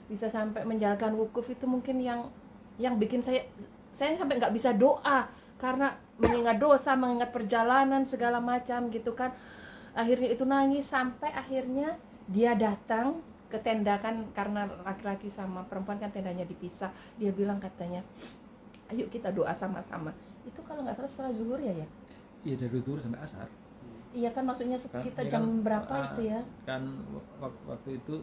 bisa sampai menjalankan wukuf, itu mungkin yang bikin saya sampai nggak bisa doa karena mengingat dosa, mengingat perjalanan segala macam gitu kan. Akhirnya itu nangis sampai akhirnya dia datang ke tenda kan, karena laki-laki sama perempuan kan tendanya dipisah. Dia bilang katanya, ayo kita doa sama-sama. Itu kalau nggak salah setelah zuhur ya? Iya, dari zuhur sampai asar. Iya kan, maksudnya Kan, kita ya jam kan, berapa itu ya? Kan waktu itu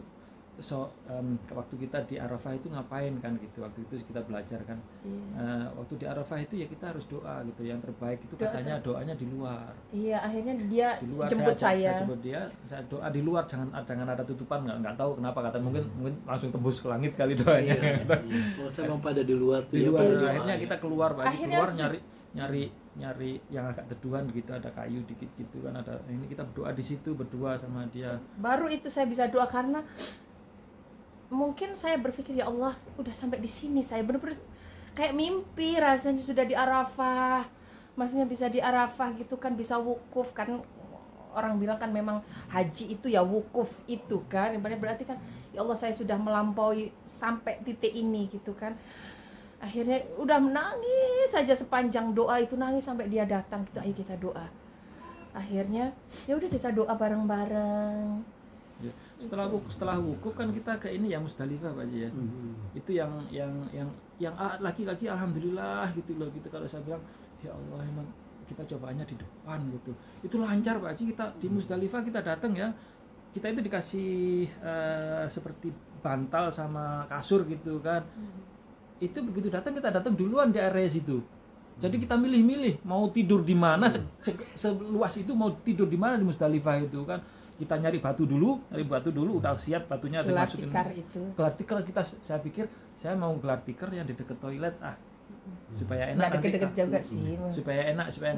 waktu kita di Arafah itu ngapain kan gitu, waktu itu kita belajar kan. Iya. Waktu di Arafah itu ya kita harus doa gitu, yang terbaik itu Doa katanya doanya di luar. Iya, akhirnya dia Di luar jemput saya saya. jemput dia, saya doa di luar, jangan ada tutupan, nggak tahu kenapa, kata mungkin langsung tembus ke langit kali doanya. Iya. Oh, saya mau pada di luar tuh. Di ya, luar, pada doa, akhirnya ya. kita keluar, Akhirnya keluar nyari yang agak teduhan gitu, ada kayu dikit gitu kan, ada ini, kita berdoa di situ, berdua sama dia. Baru itu saya bisa doa karena mungkin saya berpikir ya Allah udah sampai di sini, saya benar-benar kayak mimpi rasanya sudah di Arafah, maksudnya bisa di Arafah gitu kan, bisa wukuf kan. Orang bilang kan memang haji itu ya wukuf itu kan, berarti kan ya Allah saya sudah melampaui sampai titik ini gitu kan. Akhirnya udah menangis saja sepanjang doa itu, nangis sampai dia datang gitu, ayo kita doa. Akhirnya ya udah kita doa bareng-bareng. Ya. Setelah wukuf kan kita ke ini ya, Musdalifah Pak Haji ya. Itu yang laki-laki alhamdulillah gitu loh gitu. Kalau saya bilang ya Allah, emang kita cobaannya di depan gitu. Itu lancar Pak Haji. Kita di Musdalifah kita datang ya. Kita itu dikasih seperti bantal sama kasur gitu kan. Itu begitu datang, kita datang duluan di area situ. Jadi kita milih-milih mau tidur di mana, seluas itu mau tidur di mana di Musdalifah itu kan. Kita nyari batu dulu, udah siap batunya, Gelar dimasukin. tikar itu. Gelar tikar saya pikir saya mau gelar tikar yang di dekat toilet supaya enak. Nggak deket-deket juga sih. Supaya enak, supaya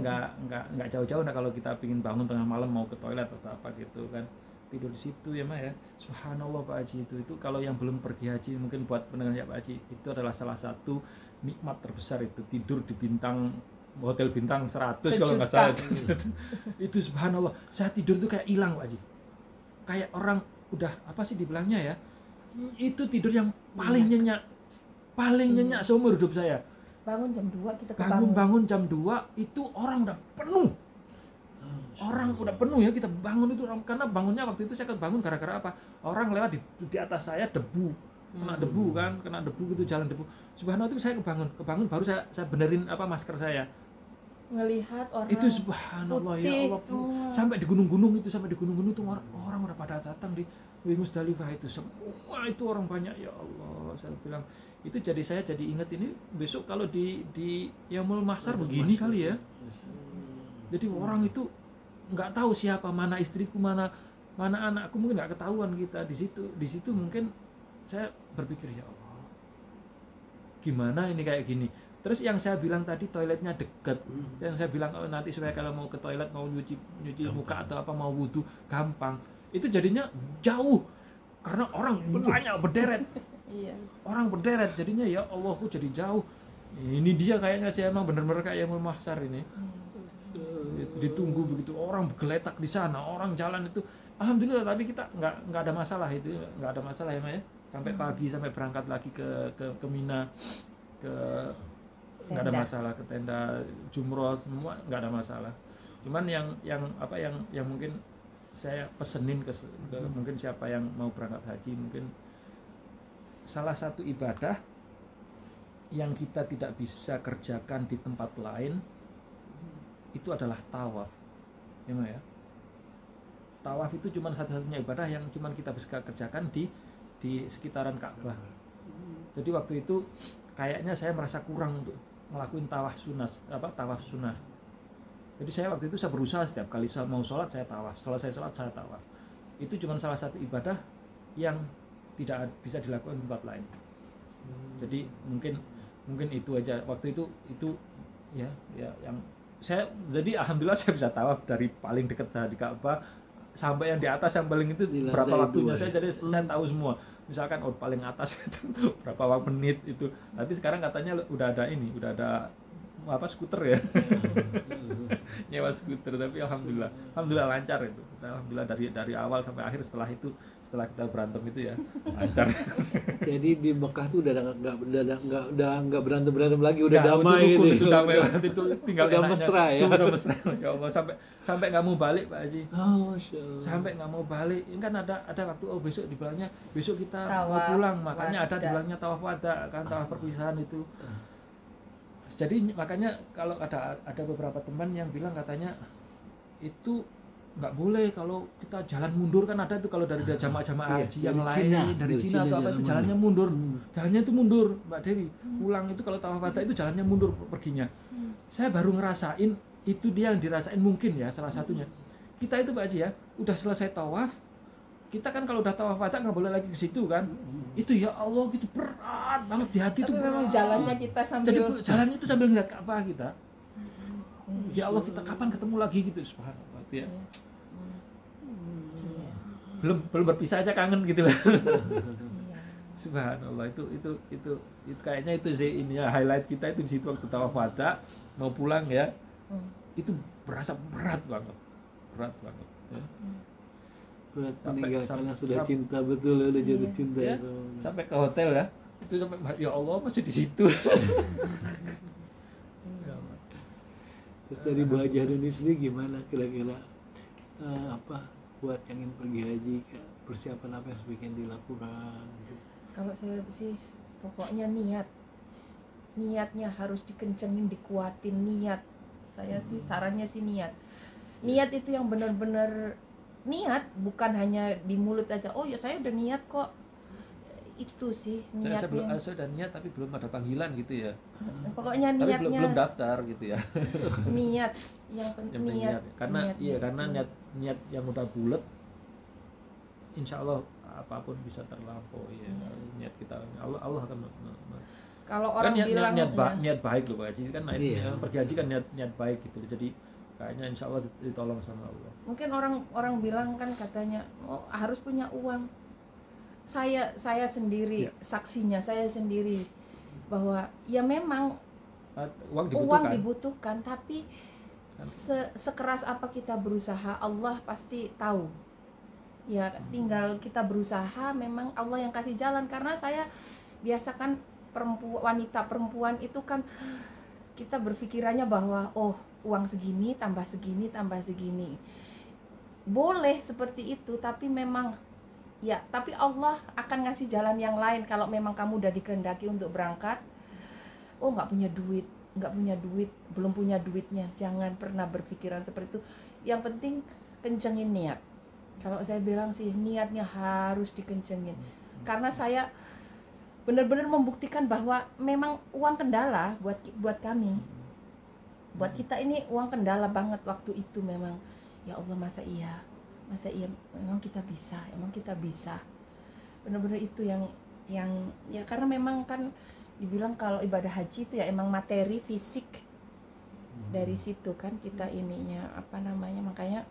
nggak jauh-jauh. Nah kalau kita pingin bangun tengah malam mau ke toilet atau apa gitu kan, tidur di situ ya Mak ya. Subhanallah Pak Haji, itu kalau yang belum pergi haji, mungkin buat pendengarnya Pak Haji, itu adalah salah satu nikmat terbesar, itu tidur di hotel bintang 100 kalau nggak salah. Itu subhanallah, saya tidur tuh kayak hilang Pak Haji, kayak orang udah apa sih dibilangnya ya, itu tidur yang paling nyenyak seumur hidup saya. Bangun jam 2 kita kebangun. Bangun jam 2 itu orang udah penuh. Orang udah penuh ya, kita bangun itu karena bangunnya waktu itu saya bangun gara-gara apa? Orang lewat di atas saya debu. Kena debu gitu, jalan debu. Subhanallah, itu saya kebangun baru saya benerin masker saya. Ngelihat orang Itu subhanallah putih, ya Allah. semua. Sampai di gunung-gunung itu orang udah pada datang di Musdalifah itu, semua itu orang banyak ya Allah. Saya bilang itu, saya jadi ingat ini besok kalau di Yaumul Mahsyar begini kali ya. Jadi orang itu nggak tahu siapa, mana istriku, mana anakku, mungkin nggak ketahuan kita di situ mungkin saya berpikir ya Allah, gimana ini kayak gini. Terus yang saya bilang tadi toiletnya dekat, yang saya bilang nanti supaya kalau mau ke toilet, mau nyuci muka atau apa, mau wudhu gampang, itu jadinya jauh karena orang banyak berderet. Iya. Orang berderet jadinya ya Allah, kok jadi jauh. Ini dia kayaknya saya emang bener-bener kayak Yaumul Mahsyar ini. Ditunggu begitu, orang bergeletak di sana, orang jalan itu alhamdulillah, tapi kita nggak ada masalah itu, nggak ada masalah ya Mak ya. Sampai pagi, sampai berangkat lagi ke Mina, nggak ada masalah, ke tenda jumroh semua nggak ada masalah. Cuman yang mungkin saya pesenin ke mungkin siapa yang mau berangkat haji, mungkin salah satu ibadah yang kita tidak bisa kerjakan di tempat lain itu adalah tawaf, ya Mak ya. Tawaf itu cuma satu-satunya ibadah yang cuma kita bisa kerjakan di sekitaran Ka'bah. Jadi waktu itu kayaknya saya merasa kurang untuk ngelakuin tawaf sunnah. Jadi saya waktu itu saya berusaha setiap kali saya mau sholat saya tawaf, selesai sholat saya tawaf. Itu cuma salah satu ibadah yang tidak bisa dilakukan di tempat lain. Jadi mungkin itu aja waktu itu ya jadi alhamdulillah saya bisa tawaf dari paling dekat di Ka'bah sampai yang di atas yang paling itu Di berapa lantai waktunya 2, saya, jadi saya tahu semua. Misalkan paling atas itu berapa menit itu. Tapi sekarang katanya udah ada skuter ya. Nyewa skuter, tapi alhamdulillah lancar itu. Alhamdulillah dari awal sampai akhir, setelah kita berantem itu ya lancar. Jadi di Mekah tuh udah nggak berantem lagi, udah damai gitu. Damai banget itu, tinggal udah enaknya. mesra ya. Udah mesra. Ya Allah, sampai nggak mau balik Pak Haji. Oh, Masya Allah. Sampai nggak mau balik. Ini kan ada waktu besok dibilangnya besok kita mau Tawaf pulang, makanya ada wada. dibilangnya tawaf wada kan, tawaf perpisahan itu. Jadi makanya kalau ada beberapa teman yang bilang katanya itu nggak boleh kalau kita jalan mundur, kan ada itu kalau dari jamaah-jamaah haji yang lain dari Cina atau apa itu jalannya mundur. Jalannya itu mundur Mbak Dewi. Pulang itu kalau tawaf wada itu jalannya mundur perginya. Saya baru ngerasain itu, dia yang dirasain mungkin ya salah satunya. Kita itu Pak Haji ya, udah selesai tawaf, kita kan kalau udah tawaf wada nggak boleh lagi ke situ kan. Itu ya Allah gitu berat banget di hati. Itu memang berat. jalannya kita sambil, Jadi jalannya itu sambil ngeliat Ka'bah kita. Ya Allah, kita kapan ketemu lagi gitu, subhanallah itu ya. Belum berpisah aja kangen gitu lah. Subhanallah, itu kayaknya itu sih ini ya, highlight kita itu di situ waktu tawaf wada mau pulang ya. Itu berasa berat banget ya. Berat meninggalkan yang sudah cinta betul, udah jatuh cinta ya, itu. sampai ke hotel ya. Itu sampai ya Allah masih di situ. Terus dari Bu Haji Harun ini sendiri gimana kira-kira buat yang ingin pergi haji, persiapan apa yang sebaiknya dilakukan? kalau saya sih pokoknya niatnya harus dikencengin, dikuatin niat. Saya sih sarannya sih niat itu yang benar-benar niat, bukan hanya di mulut aja. Oh ya saya udah niat kok. Itu sih niatnya. Saya udah niat tapi belum ada panggilan gitu ya. Pokoknya Tapi niatnya. belum daftar gitu ya. Niat yang penting niat. Karena niat yang udah bulat, insya Allah apapun bisa terlampaui ya. Niat kita Allah akan kalau orang kan bilang niat baik loh Pak Haji kan, pergi haji kan niat baik gitu. Jadi kayaknya insya Allah ditolong sama Allah. Mungkin orang bilang kan katanya harus punya uang. Saya sendiri saksinya, saya sendiri bahwa ya memang uang dibutuhkan, tapi sekeras apa kita berusaha Allah pasti tahu. Ya tinggal kita berusaha, memang Allah yang kasih jalan. Karena saya biasa kan wanita perempuan itu kan kita berpikirannya bahwa uang segini tambah segini. Boleh seperti itu, tapi memang tapi Allah akan ngasih jalan yang lain kalau memang kamu udah dikehendaki untuk berangkat. Nggak punya duit, belum punya duitnya, jangan pernah berpikiran seperti itu. Yang penting kencengin niat. Kalau saya bilang sih niatnya harus dikencengin. Karena saya benar-benar membuktikan bahwa memang uang kendala buat kami. Buat kita ini uang kendala banget waktu itu memang. Ya Allah, masa iya emang kita bisa. Benar-benar itu yang ya, karena memang kan dibilang kalau ibadah haji itu ya emang materi fisik. Dari situ kan kita ininya makanya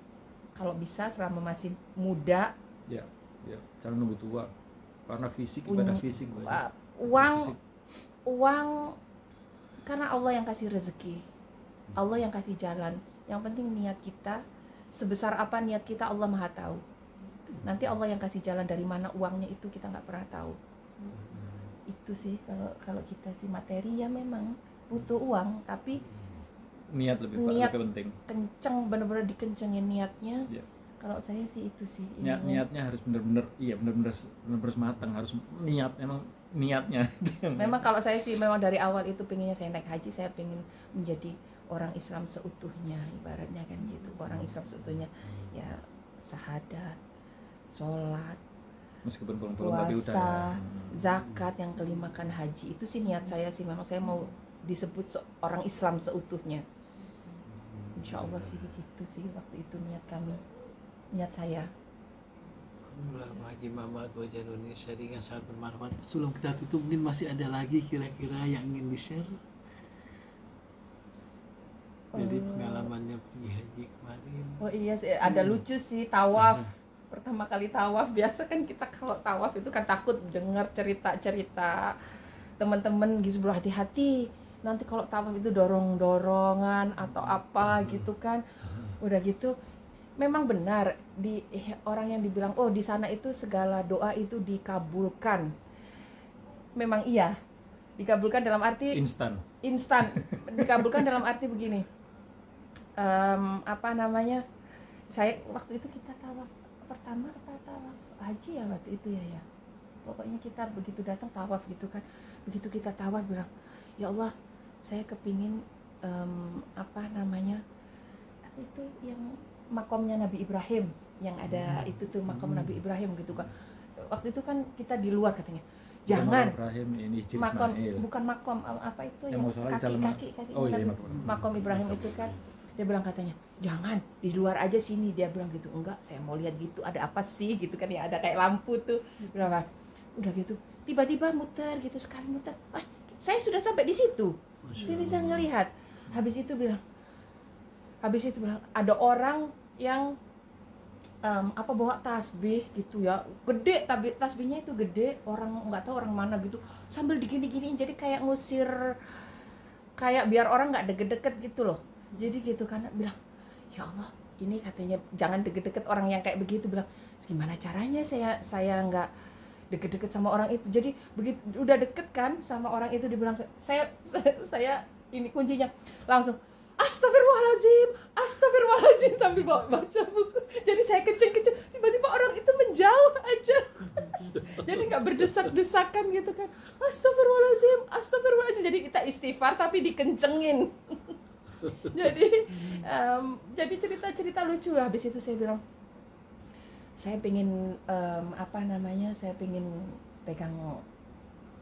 kalau bisa selama masih muda ya jangan nunggu tua, karena ibadah fisik uang karena Allah yang kasih rezeki, Allah yang kasih jalan. Yang penting niat kita, sebesar apa niat kita Allah Maha tahu. Nanti Allah yang kasih jalan, dari mana uangnya itu kita nggak pernah tahu. Itu sih kalau kita sih materi ya memang butuh uang, tapi niat lebih penting. Kenceng, benar-benar dikencengin niatnya. Kalau saya sih itu sih. Niatnya harus benar-benar matang, harus memang niatnya. Memang kalau saya sih memang dari awal itu pengennya saya naik haji, saya pengen menjadi orang Islam seutuhnya, ibaratnya kan gitu. Orang Islam seutuhnya ya syahadat, sholat, meskipun belum puasa, zakat, yang kelima kan haji. Itu sih niat saya sih, memang saya mau disebut orang Islam seutuhnya. Insya Allah sih begitu sih waktu itu niat saya. Alhamdulillah, Haji Muhammad Wajah Indonesia dengan sangat bermanfaat. Sebelum kita tutup, mungkin masih ada lagi kira-kira yang ingin di-share? Jadi pengalaman haji kemarin. Oh iya sih, ada lucu sih tawaf. Pertama kali tawaf, biasa kan kita kalau tawaf itu kan takut dengar cerita-cerita teman-teman gitu, hati-hati. Nanti kalau tawaf itu dorong-dorongan atau apa gitu kan. Udah gitu memang benar di orang yang dibilang oh di sana itu segala doa itu dikabulkan. Memang iya. Dikabulkan dalam arti instan. Dikabulkan dalam arti begini. Saya waktu itu kita tawaf pertama tawaf haji ya waktu itu ya. Pokoknya kita begitu datang tawaf gitu kan. Begitu kita tawaf bilang, ya Allah, saya kepingin itu yang makomnya Nabi Ibrahim yang ada itu tuh makom Nabi Ibrahim gitu kan. Waktu itu kan kita di luar katanya. Jangan Ibrahim ini makom, bukan makom apa itu yang kaki makom Ibrahim itu kan. Dia bilang katanya, jangan di luar aja sini. Dia bilang gitu, enggak, saya mau lihat gitu, ada apa sih gitu kan ya, ada kayak lampu tuh. Berapa? Udah gitu, tiba-tiba muter gitu, sekali muter, saya sudah sampai di situ. Saya bisa ngelihat. Habis itu bilang ada orang yang bawa tasbih gitu ya, gede, tapi tasbihnya itu gede, orang nggak tahu orang mana gitu, sambil digini-giniin, jadi kayak ngusir, kayak biar orang nggak deket-deket gitu loh. Jadi gitu kan, bilang, ya Allah, ini katanya jangan deket-deket orang yang kayak begitu. Bilang, gimana caranya saya nggak deket-deket sama orang itu. Jadi begitu udah deket kan sama orang itu, dibilang saya ini kuncinya langsung Astagfirullahaladzim sambil baca buku. Jadi saya kenceng-kenceng, tiba-tiba orang itu menjauh aja. Jadi nggak berdesak-desakan gitu kan. Astagfirullahaladzim. Jadi kita istighfar tapi dikencengin. Jadi cerita-cerita lucu. Habis itu saya bilang, saya pengen saya pengen pegang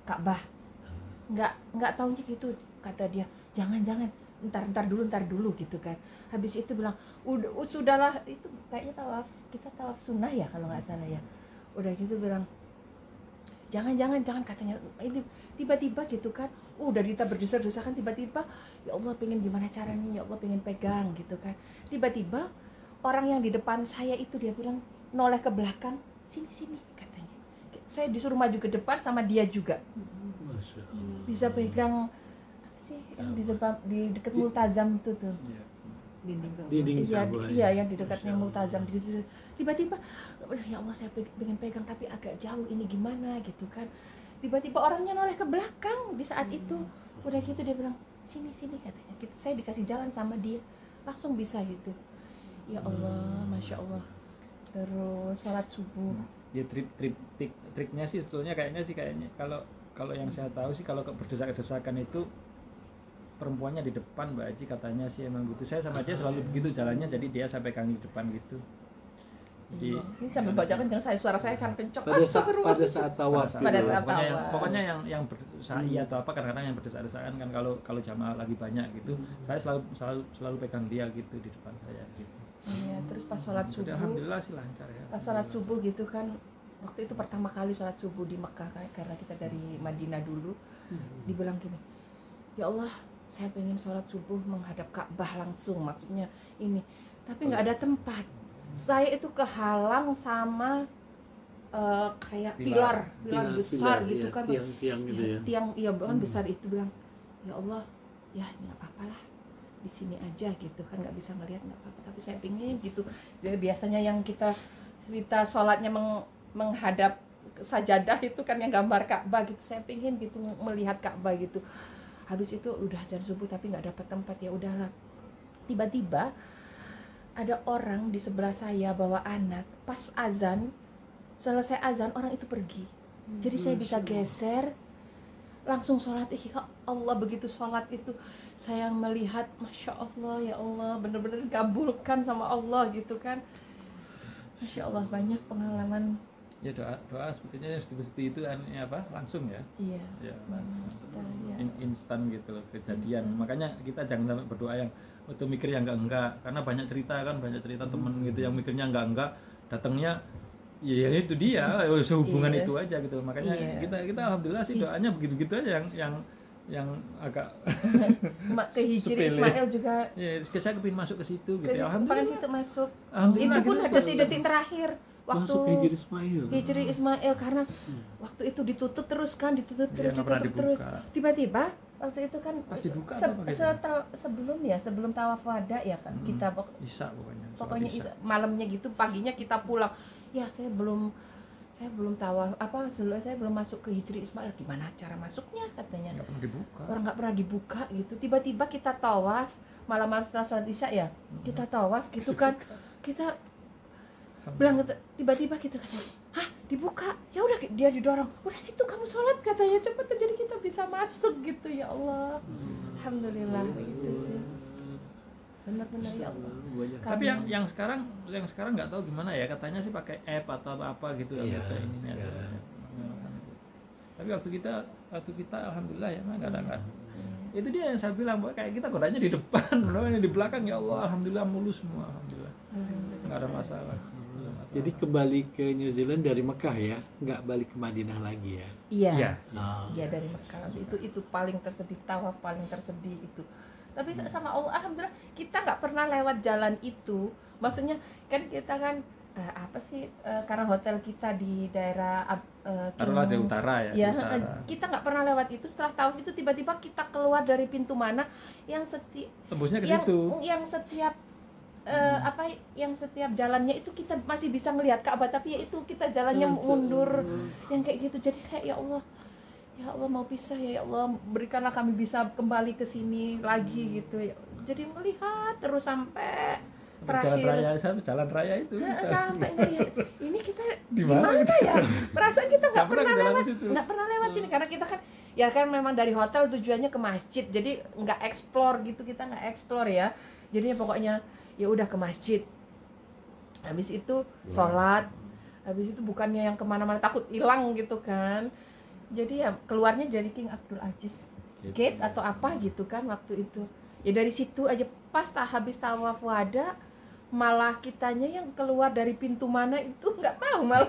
Ka'bah. Nggak taunya gitu, kata dia. Jangan, ntar dulu gitu kan. Habis itu bilang, sudahlah, itu kayaknya kita tawaf sunnah ya kalau nggak salah ya. Udah gitu bilang, jangan katanya. Ini tiba-tiba gitu kan, udah kita berdesak-desakan, tiba-tiba ya Allah pengen gimana caranya, ya Allah pengen pegang gitu kan. Tiba-tiba orang yang di depan saya itu dia bilang, noleh ke belakang, sini katanya. Saya disuruh maju ke depan sama dia juga. Bisa pegang yang di dekat Multazam itu tuh. Dinding iya yang di dekatnya Multazam. Tiba-tiba ya Allah saya pengen pegang tapi agak jauh, ini gimana gitu kan. Tiba-tiba orangnya noleh ke belakang di saat itu. Udah gitu dia bilang, sini katanya. Saya dikasih jalan sama dia, langsung bisa gitu. Ya Allah, Masya Allah. Terus sholat subuh. Ya triknya sih sebetulnya kayaknya kalau yang saya tahu sih, kalau berdesak-desakan itu perempuannya di depan Mbak Aji, katanya sih emang gitu. Saya sama dia selalu begitu jalannya, jadi dia sampai kaki di depan gitu. Jadi ini sambil baca kencang, suara saya kan kencang. Pada saat tawaf. Pokoknya yang bersa'i atau apa, kadang-kadang yang berdesak-desakan kan kalau jamaah lagi banyak gitu. Saya selalu pegang dia gitu di depan saya gitu. Iya, terus pas sholat subuh. Alhamdulillah sih lancar ya. Pas sholat subuh gitu kan, waktu itu pertama kali sholat subuh di Mekah kan, karena kita dari Madinah dulu. Dibilang gini, ya Allah, saya pengen sholat subuh menghadap Ka'bah langsung, maksudnya ini, tapi nggak ada tempat. Saya itu kehalang sama kayak pilar besar gitu kan, tiang gitu ya. Tiang bahkan besar itu. Bilang, ya Allah, ya ini nggak apa-apa lah, di sini aja gitu kan, nggak bisa ngelihat nggak apa-apa, tapi saya pengen gitu. Jadi biasanya yang kita sholatnya menghadap sajadah itu kan yang gambar Ka'bah gitu, saya pengen gitu melihat Ka'bah gitu. Habis itu udah azan subuh tapi nggak dapat tempat, ya udahlah. Tiba-tiba ada orang di sebelah saya bawa anak, pas azan, selesai azan orang itu pergi. Jadi saya bisa geser, langsung sholat. Ya Allah, begitu sholat itu saya melihat, Masya Allah, ya Allah, bener-bener dikabulkan sama Allah gitu kan. Masya Allah, banyak pengalaman. Ya doa sebetulnya seperti itu langsung ya. Iya. Ya. Ya. Instan gitu loh kejadian. Makanya kita jangan sampai berdoa yang atau mikir yang enggak, karena banyak cerita temen gitu yang mikirnya enggak, datangnya ya itu dia sehubungan itu aja gitu. Makanya kita alhamdulillah sih doanya begitu-begitu aja, yang agak Ke Hijri sepele. Ismail juga ya saya kepingin masuk ke situ gitu. ke Ya, pengen alhamdulillah. situ masuk. Alhamdulillah Itu pun gitu, ada detik terakhir waktu Masuk ke Hijri Ismail. Hijri Ismail karena waktu itu ditutup terus kan, ditutup terus, Iya, nggak pernah ditutup terus. dibuka. Tiba-tiba waktu itu kan Pas dibuka apa gitu? sebelum tawaf wada ya kan kita Isya pokoknya. Sholat pokoknya Isya. malamnya gitu, paginya kita pulang. Ya saya belum tawaf saya belum masuk ke Hijri Ismail, gimana cara masuknya katanya. Nggak pernah dibuka. Orang nggak pernah dibuka gitu. Tiba-tiba kita tawaf malam-malam setelah sholat Isya ya, kita tawaf gitu kan, kita bilang tiba-tiba kita kata, hah dibuka, ya udah dia didorong, udah situ kamu sholat katanya cepet, jadi kita bisa masuk gitu. Ya Allah, alhamdulillah gitu sih, benar-benar ya Allah. Tapi yang sekarang nggak tahu gimana ya, katanya sih pakai app atau apa gitu ya, Iya, kayak ininya. sekarang. Tapi waktu kita alhamdulillah ya nggak ada kan. Itu dia yang saya bilang, bahwa kayak kita godanya di depan, godanya di belakang, ya Allah alhamdulillah mulus semua, alhamdulillah nggak ada masalah. Jadi kembali ke New Zealand dari Mekah ya, nggak balik ke Madinah lagi ya? Iya, Iya. Oh. iya dari Mekah itu paling tersedih, tawaf paling tersedih itu. Tapi sama Allah alhamdulillah kita nggak pernah lewat jalan itu. Maksudnya kan kita kan karena hotel kita di daerah Taruhlah di utara ya. ya, di utara. kita nggak pernah lewat itu. Setelah tawaf itu tiba-tiba kita keluar dari pintu mana yang Tembusnya ke yang situ. yang setiap yang setiap jalannya itu kita masih bisa melihat Ka'bah, tapi ya itu kita jalannya mundur yang kayak gitu. Jadi kayak ya Allah mau pisah ya Allah, berikanlah kami bisa kembali ke sini lagi gitu ya. Jadi melihat terus sampai Jalan raya itu. sampai ngelihat ini kita Di di mana mana ya, perasaan kita nggak pernah jalan lewat situ. nggak pernah lewat sini karena kita kan ya kan memang dari hotel tujuannya ke masjid, jadi nggak explore gitu, kita nggak explore ya, jadinya pokoknya ya udah ke masjid, habis itu sholat, habis itu bukannya yang kemana-mana takut hilang gitu kan, jadi ya keluarnya dari King Abdul Aziz Gitu. Gate atau apa gitu kan waktu itu. Ya dari situ aja pas habis tawaf wada, malah kitanya yang keluar dari pintu mana itu nggak tahu malah.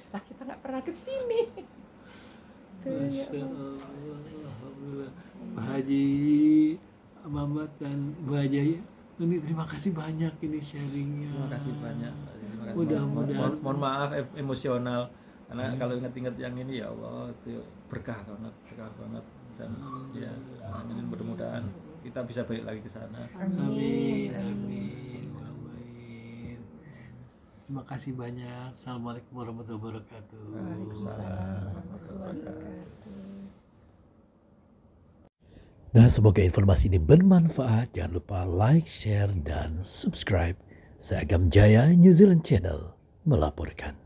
Lah kita nggak pernah ke sini. Masya Allah, alhamdulillah. Pak Haji Mamat dan Bu Haji, ini terima kasih banyak ini sharingnya. Terima kasih banyak. Terima kasih. Mudah-mudahan. Mohon maaf emosional karena kalau ingat-ingat yang ini ya Allah itu berkah banget dan ya amin, mudah-mudahan kita bisa balik lagi ke sana. Amin, amin, amin. Terima kasih banyak. Assalamualaikum warahmatullahi wabarakatuh. Waalaikumsalam warahmatullahi wabarakatuh. Nah, semoga informasi ini bermanfaat. Jangan lupa like, share, dan subscribe. Saya Agam Jaya, New Zealand Channel, melaporkan.